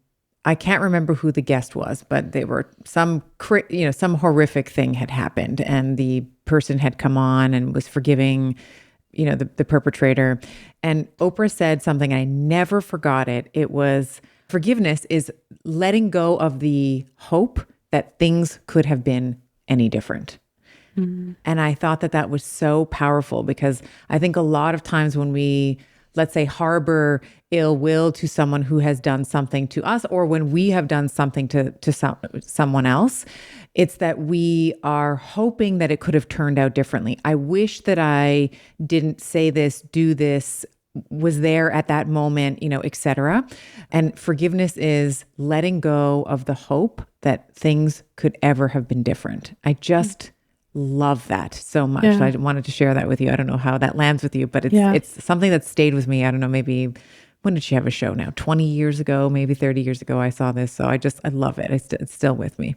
I can't remember who the guest was, but they were some horrific thing had happened, and the person had come on and was forgiving, the perpetrator. And Oprah said something, I never forgot it. It was, forgiveness is letting go of the hope that things could have been any different. Mm-hmm. And I thought that was so powerful, because I think a lot of times when we, let's say, harbor ill will to someone who has done something to us, or when we have done something to someone else, it's that we are hoping that it could have turned out differently. I wish that I didn't say this, do this, was there at that moment, et cetera. And forgiveness is letting go of the hope that things could ever have been different. I just love that so much. Yeah. I wanted to share that with you. I don't know how that lands with you, but it's something that stayed with me. I don't know, maybe, when did she have a show now? 20 years ago, maybe 30 years ago, I saw this. So I love it. It's still with me.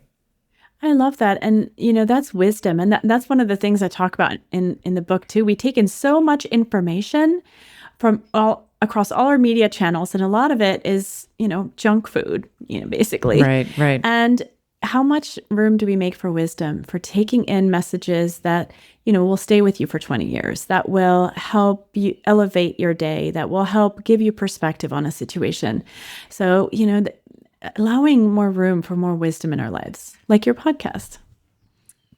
I love that. And, that's wisdom. And that's one of the things I talk about in the book too. We take in so much information from across all our media channels, and a lot of it is, junk food, basically. Right. And how much room do we make for wisdom, for taking in messages that, will stay with you for 20 years, that will help you elevate your day, that will help give you perspective on a situation. So, allowing more room for more wisdom in our lives, like your podcast.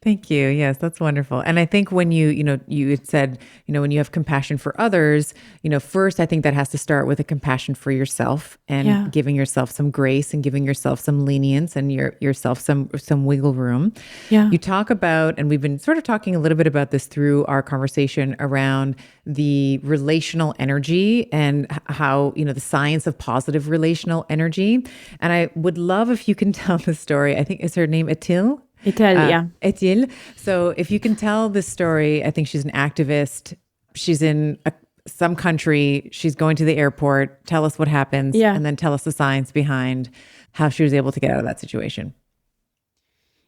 Thank you. Yes, that's wonderful. And I think when you had said, when you have compassion for others, first, I think that has to start with a compassion for yourself, and giving yourself some grace, and giving yourself some lenience, and yourself some wiggle room. Yeah. You talk about, and we've been sort of talking a little bit about this through our conversation around the relational energy, and how, the science of positive relational energy. And I would love if you can tell the story. I think, is her name Etil? Etil. So if you can tell this story, I think she's an activist. She's in some country. She's going to the airport. Tell us what happens, and then tell us the science behind how she was able to get out of that situation.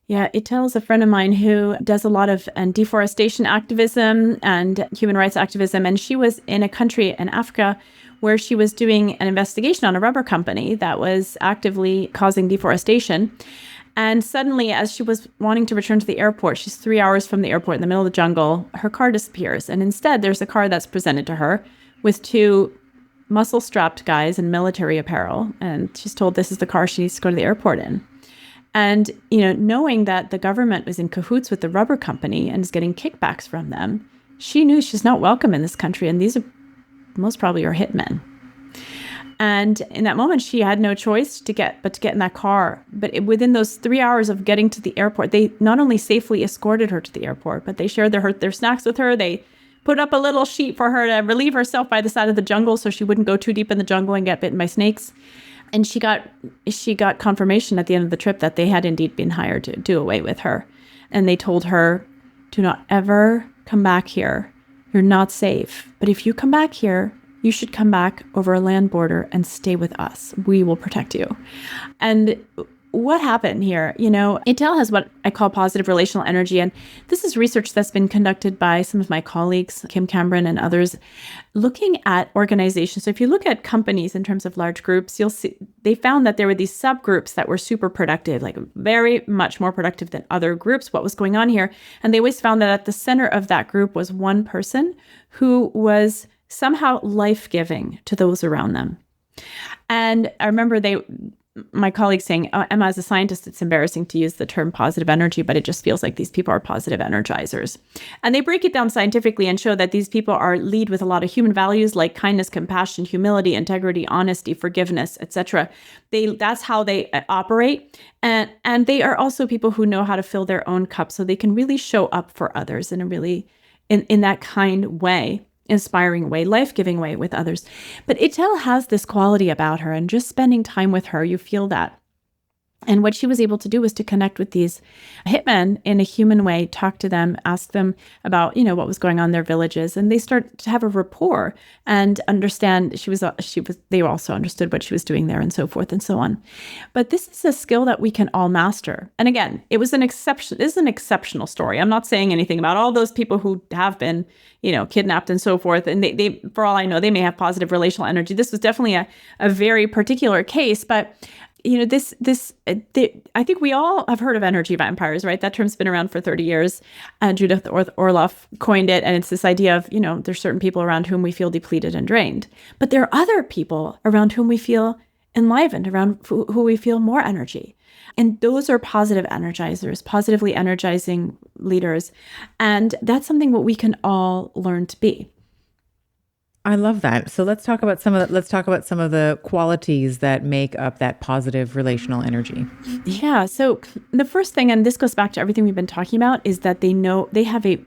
Yeah, Etil is a friend of mine who does a lot of deforestation activism and human rights activism. And she was in a country in Africa where she was doing an investigation on a rubber company that was actively causing deforestation. And suddenly, as she was wanting to return to the airport, she's 3 hours from the airport in the middle of the jungle, her car disappears. And instead, there's a car that's presented to her with two muscle-strapped guys in military apparel. And she's told this is the car she needs to go to the airport in. And, knowing that the government was in cahoots with the rubber company and is getting kickbacks from them, she knew she's not welcome in this country. And these are most probably her hitmen. And in that moment, she had no choice but to get in that car. But within those 3 hours of getting to the airport, they not only safely escorted her to the airport, but they shared their snacks with her. They put up a little sheet for her to relieve herself by the side of the jungle so she wouldn't go too deep in the jungle and get bitten by snakes. And she got confirmation at the end of the trip that they had indeed been hired to do away with her. And they told her, do not ever come back here. You're not safe. But if you come back here, you should come back over a land border and stay with us. We will protect you. And what happened here? Intel has what I call positive relational energy. And this is research that's been conducted by some of my colleagues, Kim Cameron and others, looking at organizations. So if you look at companies in terms of large groups, you'll see they found that there were these subgroups that were super productive, like very much more productive than other groups. What was going on here? And they always found that at the center of that group was one person who was somehow life-giving to those around them. And I remember my colleagues saying, Emma, as a scientist, it's embarrassing to use the term positive energy, but it just feels like these people are positive energizers. And they break it down scientifically and show that these people lead with a lot of human values like kindness, compassion, humility, integrity, honesty, forgiveness, etc. That's how they operate. And they are also people who know how to fill their own cup so they can really show up for others in a really, in that kind way. Inspiring way, life-giving way with others. But Itel has this quality about her, and just spending time with her, you feel that. And what she was able to do was to connect with these hitmen in a human way, talk to them, ask them about, what was going on in their villages. And they start to have a rapport and understand they also understood what she was doing there and so forth and so on. But this is a skill that we can all master. And again, this is an exceptional story. I'm not saying anything about all those people who have been, kidnapped and so forth. And they, for all I know, they may have positive relational energy. This was definitely a very particular case, but I think we all have heard of energy vampires, right? That term's been around for 30 years. Judith Orloff coined it. And it's this idea of, there's certain people around whom we feel depleted and drained. But there are other people around whom we feel enlivened, around who we feel more energy. And those are positive energizers, positively energizing leaders. And that's something that we can all learn to be. I love that. So let's talk about some of the qualities that make up that positive relational energy. Yeah. So the first thing, and this goes back to everything we've been talking about, is that they have a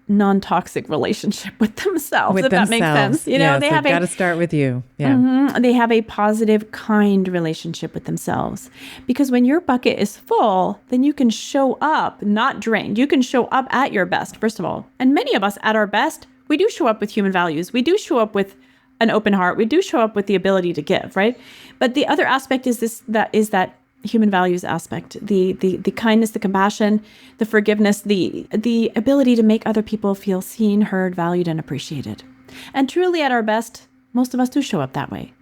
non-toxic relationship with themselves. If that makes sense. They have got to start with you. Yeah. They have a positive, kind relationship with themselves. Because when your bucket is full, then you can show up, not drained. You can show up at your best, first of all. And many of us at our best, we do show up with human values. We do show up with an open heart. We do show up with the ability to give, right? But the other aspect is that human values aspect, the kindness, the compassion, the forgiveness, the ability to make other people feel seen, heard, valued, and appreciated. And truly at our best, most of us do show up that way.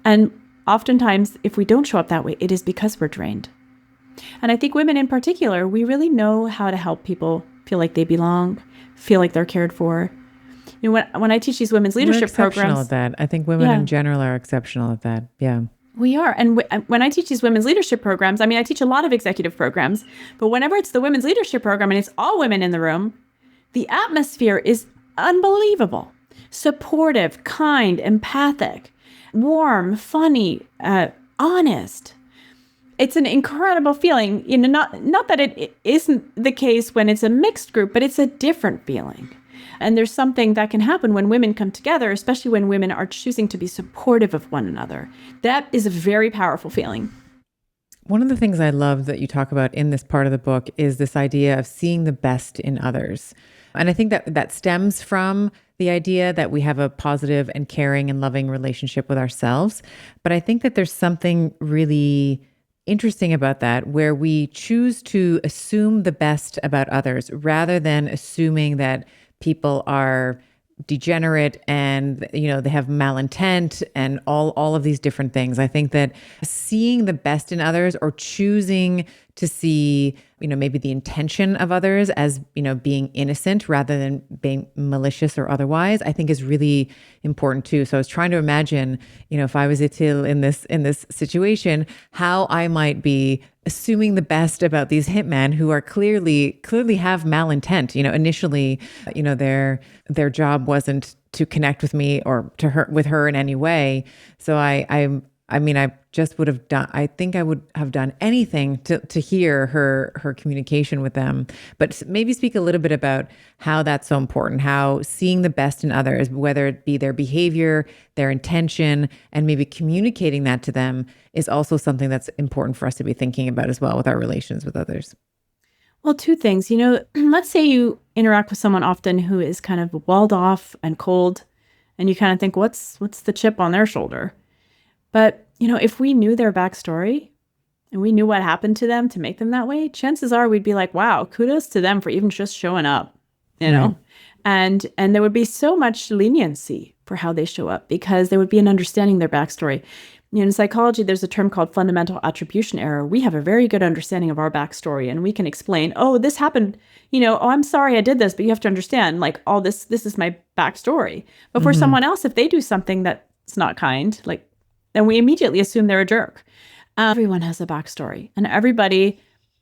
And oftentimes, if we don't show up that way, it is because we're drained. And I think women in particular, we really know how to help people feel like they belong, feel like they're cared for. When I teach these women's leadership programs, exceptional at that. I think women in general are exceptional at that. Yeah, we are. And when I teach these women's leadership programs, I teach a lot of executive programs, but whenever it's the women's leadership program and it's all women in the room, the atmosphere is unbelievable. Supportive, kind, empathic, warm, funny, honest. It's an incredible feeling. Not that it isn't the case when it's a mixed group, but it's a different feeling. And there's something that can happen when women come together, especially when women are choosing to be supportive of one another. That is a very powerful feeling. One of the things I love that you talk about in this part of the book is this idea of seeing the best in others. And I think that stems from the idea that we have a positive and caring and loving relationship with ourselves. But I think that there's something really interesting about that, where we choose to assume the best about others rather than assuming that people are degenerate and they have malintent and all of these different things. I think that seeing the best in others, or choosing to see maybe the intention of others as being innocent rather than being malicious or otherwise, I think is really important too. So I was trying to imagine if I was Itil in this situation, how I might be assuming the best about these hitmen who are clearly have malintent. Initially, their job wasn't to connect with me or with her in any way. So I just would have done, I think I would have done anything to hear her communication with them. But maybe speak a little bit about how that's so important, how seeing the best in others, whether it be their behavior, their intention, and maybe communicating that to them is also something that's important for us to be thinking about as well with our relations with others. Well, two things. Let's say you interact with someone often who is kind of walled off and cold, and you kind of think, what's the chip on their shoulder? But, if we knew their backstory and we knew what happened to them to make them that way, chances are we'd be like, wow, kudos to them for even just showing up, Right. And there would be so much leniency for how they show up because there would be an understanding their backstory. In psychology, there's a term called fundamental attribution error. We have a very good understanding of our backstory and we can explain, oh, this happened, oh, I'm sorry I did this, but you have to understand, like, all this is my backstory. But for someone else, if they do something that's not kind, then we immediately assume they're a jerk. Everyone has a backstory and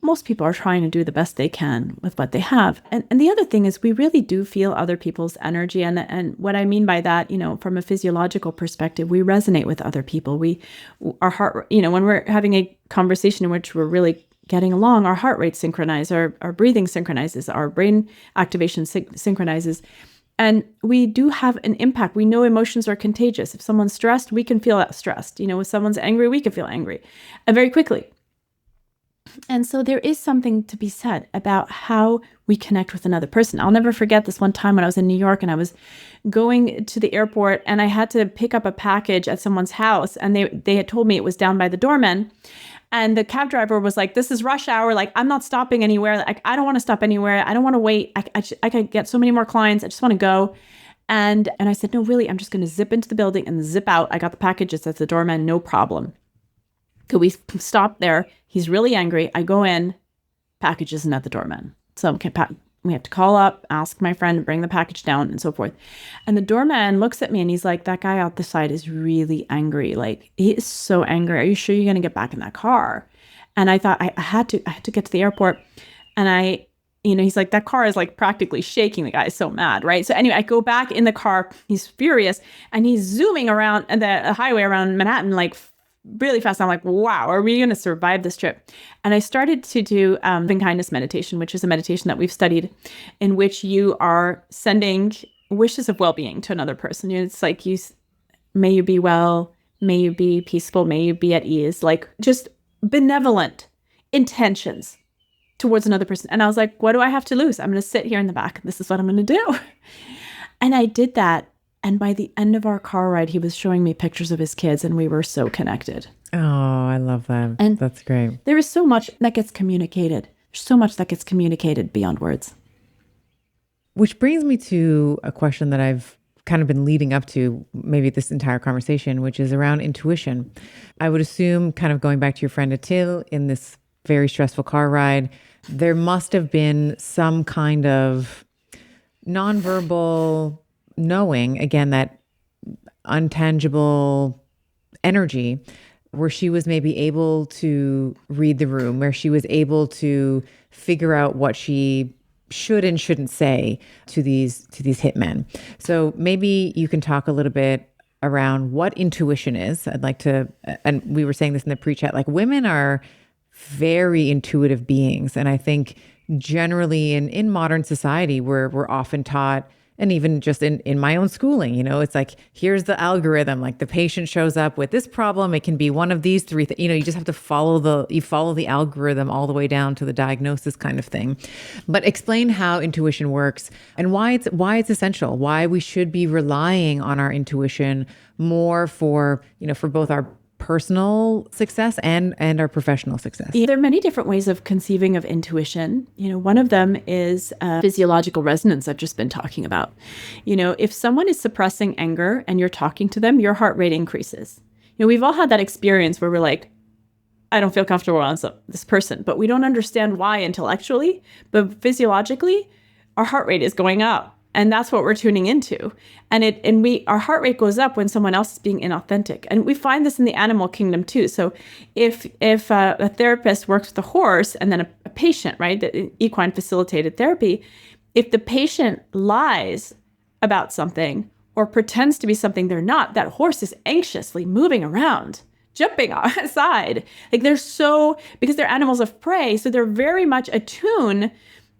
most people are trying to do the best they can with what they have. And the other thing is we really do feel other people's energy. And what I mean by that, from a physiological perspective, we resonate with other people. Our heart, when we're having a conversation in which we're really getting along, our heart rate synchronizes, our breathing synchronizes, our brain activation synchronizes. And we do have an impact. We know emotions are contagious. If someone's stressed, we can feel that stressed. If someone's angry, we can feel angry very quickly. And so there is something to be said about how we connect with another person. I'll never forget this one time when I was in New York and I was going to the airport and I had to pick up a package at someone's house and they had told me it was down by the doorman. And the cab driver was like, this is rush hour. Like, I'm not stopping anywhere. Like, I don't want to stop anywhere. I don't want to wait. I could get so many more clients. I just want to go. And I said, no, really, I'm just going to zip into the building and zip out. I got the packages at the doorman. No problem. Could we stop there? He's really angry. I go in, package isn't at the doorman. So we have to call up, ask my friend to bring the package down and so forth. And the doorman looks at me and he's like, that guy out the side is really angry. Like, he is so angry. Are you sure you're going to get back in that car? And I thought I had to get to the airport. And he's like, that car is like practically shaking. The guy is so mad, right? So anyway, I go back in the car. He's furious and he's zooming around the highway around Manhattan, like really fast. I'm like, wow, are we going to survive this trip? And I started to do loving kindness meditation, which is a meditation that we've studied in which you are sending wishes of well-being to another person. It's like, may you be well, may you be peaceful, may you be at ease, like just benevolent intentions towards another person. And I was like, what do I have to lose? I'm going to sit here in the back. This is what I'm going to do. And I did that. And by the end of our car ride, he was showing me pictures of his kids and we were so connected. Oh, I love that. And that's great. There is so much that gets communicated. There's so much that gets communicated beyond words. Which brings me to a question that I've kind of been leading up to maybe this entire conversation, which is around intuition. I would assume, kind of going back to your friend Atil in this very stressful car ride, there must have been some kind of nonverbal knowing, again, that untangible energy where she was maybe able to read the room, where she was able to figure out what she should and shouldn't say to these hitmen. So maybe you can talk a little bit around what intuition is. I'd like to, and we were saying this in the pre-chat, like women are very intuitive beings. And I think generally in modern society, we're often taught, and even just in my own schooling, it's like, here's the algorithm, like the patient shows up with this problem. It can be one of these three, you just have to follow the algorithm all the way down to the diagnosis kind of thing. But explain how intuition works and why it's essential, why we should be relying on our intuition more for both our personal success and our professional success. There are many different ways of conceiving of intuition. One of them is physiological resonance I've just been talking about. If someone is suppressing anger and you're talking to them, your heart rate increases. We've all had that experience where we're like, I don't feel comfortable around this person, but we don't understand why intellectually, but physiologically, our heart rate is going up. And that's what we're tuning into. And our heart rate goes up when someone else is being inauthentic. And we find this in the animal kingdom too. So if a therapist works with a horse and then a patient, right, the equine facilitated therapy, if the patient lies about something or pretends to be something they're not, that horse is anxiously moving around, jumping aside. Like because they're animals of prey, so they're very much attuned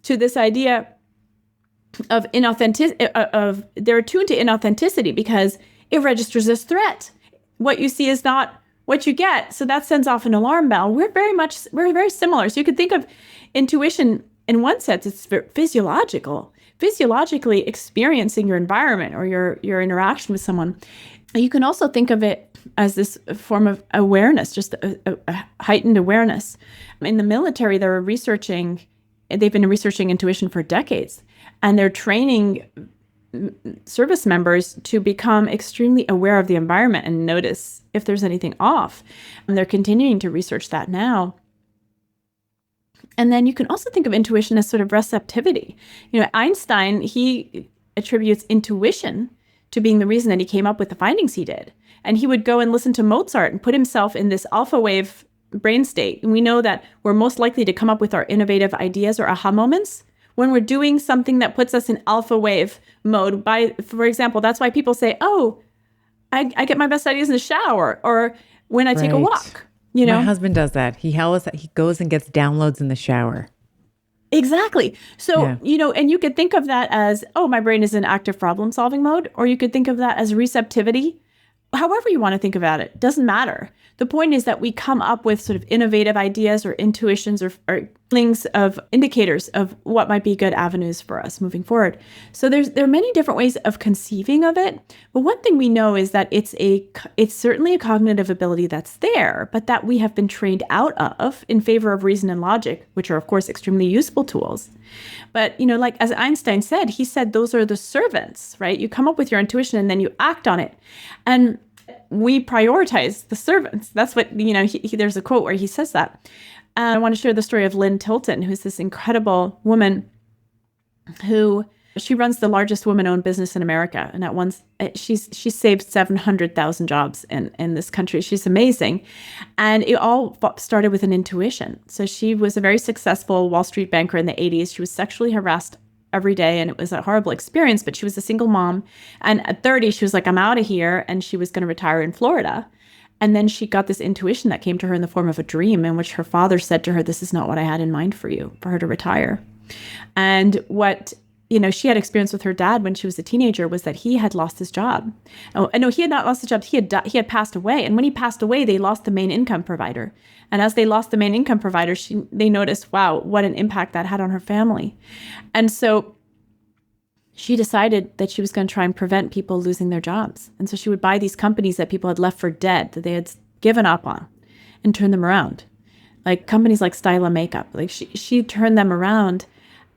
to this idea of they're attuned to inauthenticity because it registers as threat. What you see is not what you get. So that sends off an alarm bell. We're very similar. So you could think of intuition in one sense, it's physiological, physiologically experiencing your environment or your interaction with someone. You can also think of it as this form of awareness, just a heightened awareness. In the military, they've been researching intuition for decades, and they're training service members to become extremely aware of the environment and notice if there's anything off. And they're continuing to research that now. And then you can also think of intuition as sort of receptivity. Einstein, he attributes intuition to being the reason that he came up with the findings he did. And he would go and listen to Mozart and put himself in this alpha wave brain state. And we know that we're most likely to come up with our innovative ideas or aha moments when we're doing something that puts us in alpha wave mode. For example, that's why people say, oh, I get my best ideas in the shower or when I take a walk. My husband does that. He goes and gets downloads in the shower. Exactly. So, and you could think of that as, oh, my brain is in active problem solving mode, or you could think of that as receptivity. However you want to think about it, doesn't matter. The point is that we come up with sort of innovative ideas or intuitions or things of indicators of what might be good avenues for us moving forward. So there are many different ways of conceiving of it. But one thing we know is that it's certainly a cognitive ability that's there, but that we have been trained out of in favor of reason and logic, which are, of course, extremely useful tools. But, like as Einstein said, he said those are the servants, right? You come up with your intuition and then you act on it. And we prioritize the servants. That's what, there's a quote where he says that. I want to share the story of Lynn Tilton, who's this incredible woman she runs the largest woman-owned business in America. And at once, she's saved 700,000 jobs in this country. She's amazing. And it all started with an intuition. So she was a very successful Wall Street banker in the 80s. She was sexually harassed every day, and it was a horrible experience, but she was a single mom. And at 30, she was like, I'm out of here. And she was going to retire in Florida. And then she got this intuition that came to her in the form of a dream in which her father said to her, this is not what I had in mind for you, for her to retire. And what she had experience with her dad when she was a teenager was that he had lost his job. Oh, no, he had not lost his job. He had passed away. And when he passed away, they lost the main income provider. And as they lost the main income provider, they noticed, wow, what an impact that had on her family. And so she decided that she was going to try and prevent people losing their jobs. And so she would buy these companies that people had left for dead, that they had given up on, and turn them around. Like companies like Styla Makeup. Like she turned them around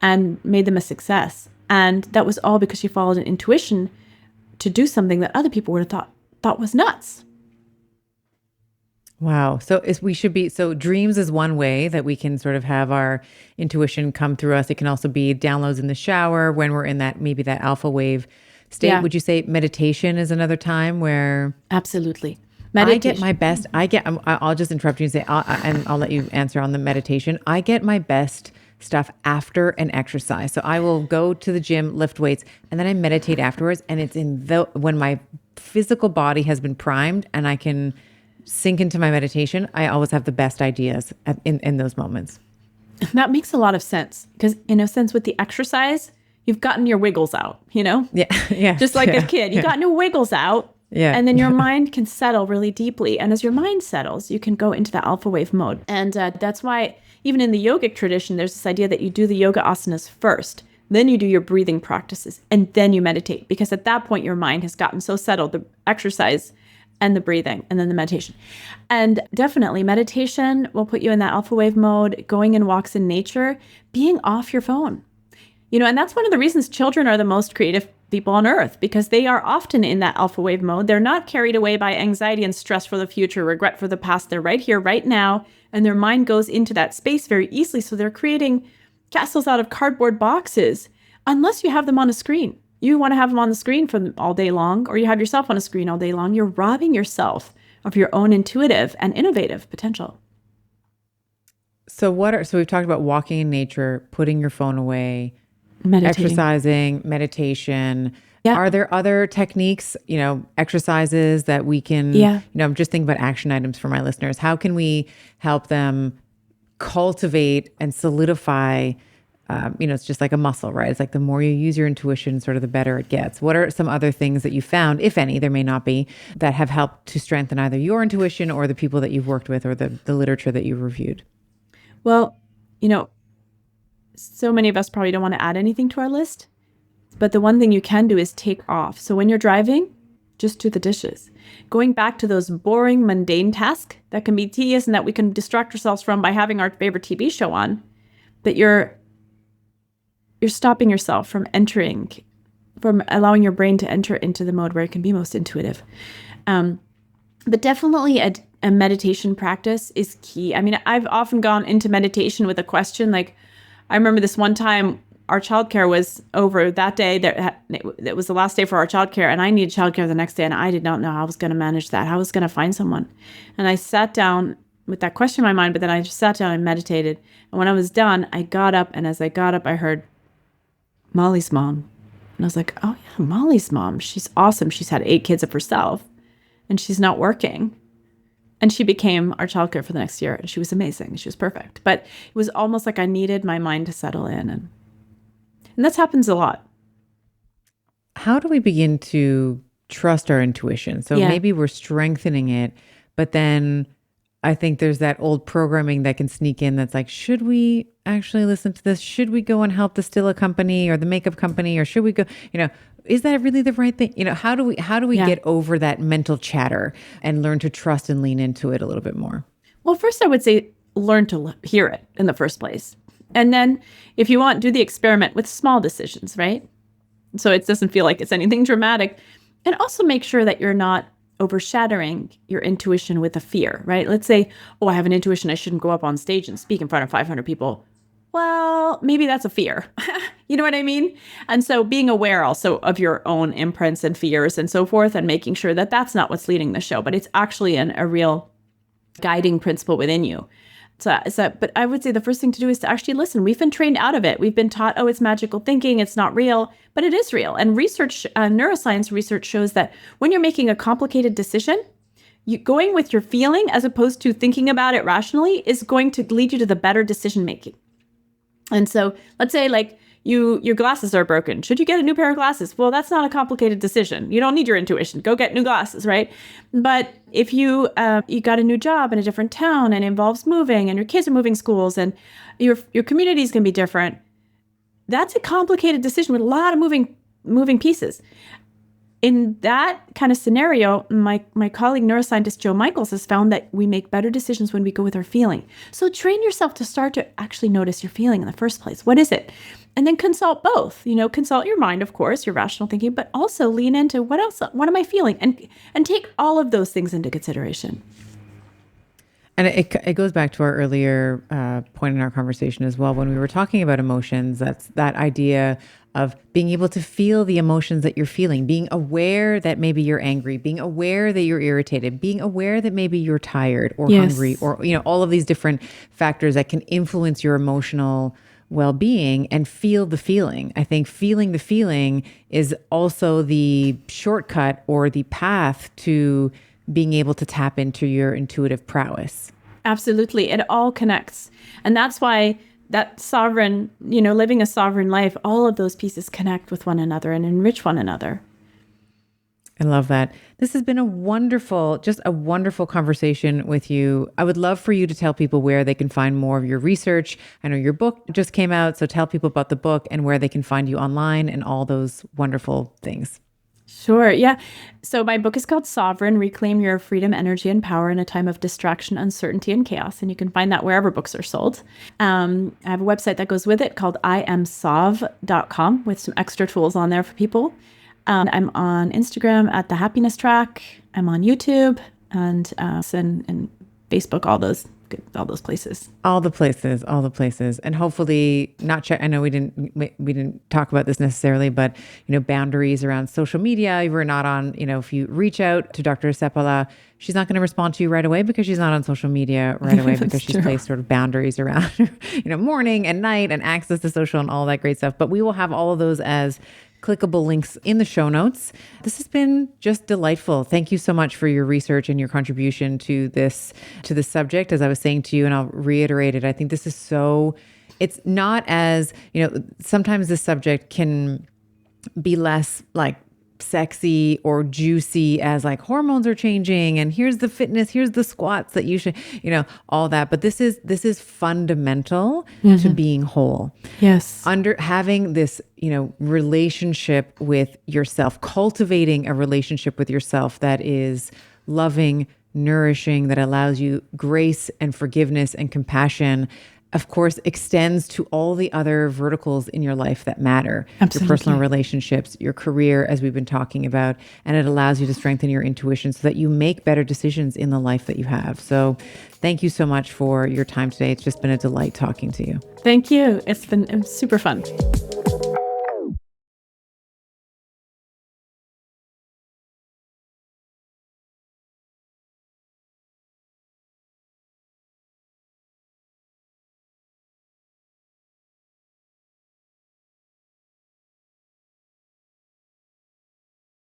and made them a success. And that was all because she followed an intuition to do something that other people would have thought was nuts. Wow. So dreams is one way that we can sort of have our intuition come through us. It can also be downloads in the shower when we're in that alpha wave state. Yeah. Would you say meditation is another time where? Absolutely. Meditation. I'll just interrupt you and say, and I'll let you answer on the meditation. I get my best stuff after an exercise. So I will go to the gym, lift weights, and then I meditate afterwards. And it's when my physical body has been primed and I can sink into my meditation, I always have the best ideas in those moments. That makes a lot of sense because in a sense with the exercise, you've gotten your wiggles out, Yeah. Yeah. Just like a kid, you've gotten your wiggles out. Yeah. And then your mind can settle really deeply. And as your mind settles, you can go into the alpha wave mode. And that's why even in the yogic tradition, there's this idea that you do the yoga asanas first, then you do your breathing practices, and then you meditate. Because at that point, your mind has gotten so settled, the exercise and the breathing, and then the meditation. And definitely meditation will put you in that alpha wave mode, going in walks in nature, being off your phone. And that's one of the reasons children are the most creative people on earth, because they are often in that alpha wave mode. They're not carried away by anxiety and stress for the future, regret for the past. They're right here, right now, and their mind goes into that space very easily. So they're creating castles out of cardboard boxes, unless you have them on a screen. You want to have them on the screen for all day long, or you have yourself on a screen all day long. You're robbing yourself of your own intuitive and innovative potential. So we've talked about walking in nature, putting your phone away. Meditating. exercising, meditation. Yeah. Are there other techniques, exercises that we can, I'm just thinking about action items for my listeners. How can we help them cultivate and solidify? It's just like a muscle, right? It's like the more you use your intuition, sort of the better it gets. What are some other things that you found, if any, there may not be, that have helped to strengthen either your intuition or the people that you've worked with or the literature that you've reviewed? Well, so many of us probably don't want to add anything to our list, but the one thing you can do is take off. So when you're driving, just do the dishes. Going back to those boring, mundane tasks that can be tedious and that we can distract ourselves from by having our favorite TV show on, but you're stopping yourself from allowing your brain to enter into the mode where it can be most intuitive. But definitely a meditation practice is key. I mean, I've often gone into meditation with a question. Like, I remember this one time our childcare was over that day. That was the last day for our childcare, and I needed childcare the next day, and I did not know how I was going to manage that, how I was going to find someone. And I sat down with that question in my mind, but then I just sat down and meditated. And when I was done, I got up, and as I got up, I heard Molly's mom. And I was like, oh yeah, Molly's mom. She's awesome. She's had 8 kids of herself and she's not working. And she became our childcare for the next year. And she was amazing. She was perfect. But it was almost like I needed my mind to settle in. And that happens a lot. How do we begin to trust our intuition? So maybe we're strengthening it, but then I think there's that old programming that can sneak in that's like, should we actually listen to this? Should we go and help the Stilla company or the makeup company? Or should we go, is that really the right thing? How do we get over that mental chatter and learn to trust and lean into it a little bit more? Well, first I would say learn to hear it in the first place. And then if you want, do the experiment with small decisions, right? So it doesn't feel like it's anything dramatic. And also make sure that you're not overshadowing your intuition with a fear, right? Let's say, I have an intuition I shouldn't go up on stage and speak in front of 500 people. Well, maybe that's a fear. You know what I mean? And so being aware also of your own imprints and fears and so forth, and making sure that that's not what's leading the show, but it's actually a real guiding principle within you. But I would say the first thing to do is to actually listen. We've been trained out of it. We've been taught, it's magical thinking. It's not real, but it is real. And neuroscience research shows that when you're making a complicated decision, going with your feeling as opposed to thinking about it rationally is going to lead you to the better decision making. And so let's say like your glasses are broken. Should you get a new pair of glasses? Well, that's not a complicated decision. You don't need your intuition. Go get new glasses, right? But if you got a new job in a different town and involves moving and your kids are moving schools and your community is going to be different, that's a complicated decision with a lot of moving pieces. In that kind of scenario, my colleague neuroscientist Joe Michaels has found that we make better decisions when we go with our feeling. So train yourself to start to actually notice your feeling in the first place. What is it? And then consult both. Consult your mind, of course, your rational thinking, but also lean into what else? What am I feeling? And take all of those things into consideration. And it goes back to our earlier point in our conversation as well. When we were talking about emotions, that's that idea of being able to feel the emotions that you're feeling, being aware that maybe you're angry, being aware that you're irritated, being aware that maybe you're tired or hungry, or all of these different factors that can influence your emotional well-being, and feel the feeling. I think feeling the feeling is also the shortcut or the path to being able to tap into your intuitive prowess. Absolutely. It all connects. And that's why that sovereign, living a sovereign life, all of those pieces connect with one another and enrich one another. I love that. This has been a wonderful conversation with you. I would love for you to tell people where they can find more of your research. I know your book just came out, so tell people about the book and where they can find you online and all those wonderful things. Sure. Yeah. So my book is called Sovereign, Reclaim Your Freedom, Energy, and Power in a Time of Distraction, Uncertainty, and Chaos. And you can find that wherever books are sold. I have a website that goes with it called iamsov.com with some extra tools on there for people. I'm on Instagram at The Happiness Track. I'm on YouTube and Facebook, all those all those places. All the places. And hopefully I know we didn't talk about this necessarily, but, boundaries around social media. We're not on, if you reach out to Dr. Seppälä, she's not going to respond to you right away because she's not on social media right away because she's placed sort of boundaries around, morning and night and access to social and all that great stuff. But we will have all of those as clickable links in the show notes. This has been just delightful. Thank you so much for your research and your contribution to this subject. As I was saying to you, and I'll reiterate it, I think this is it's not as, sometimes this subject can be less like sexy or juicy as like hormones are changing and here's the fitness, here's the squats that you should, all that. But this is fundamental to being whole. Yes. Under having this, relationship with yourself, cultivating a relationship with yourself that is loving, nourishing, that allows you grace and forgiveness and compassion, of course, extends to all the other verticals in your life that matter. Absolutely. Your personal relationships, your career, as we've been talking about, and it allows you to strengthen your intuition so that you make better decisions in the life that you have. So thank you so much for your time today. It's just been a delight talking to you. Thank you. It's been super fun.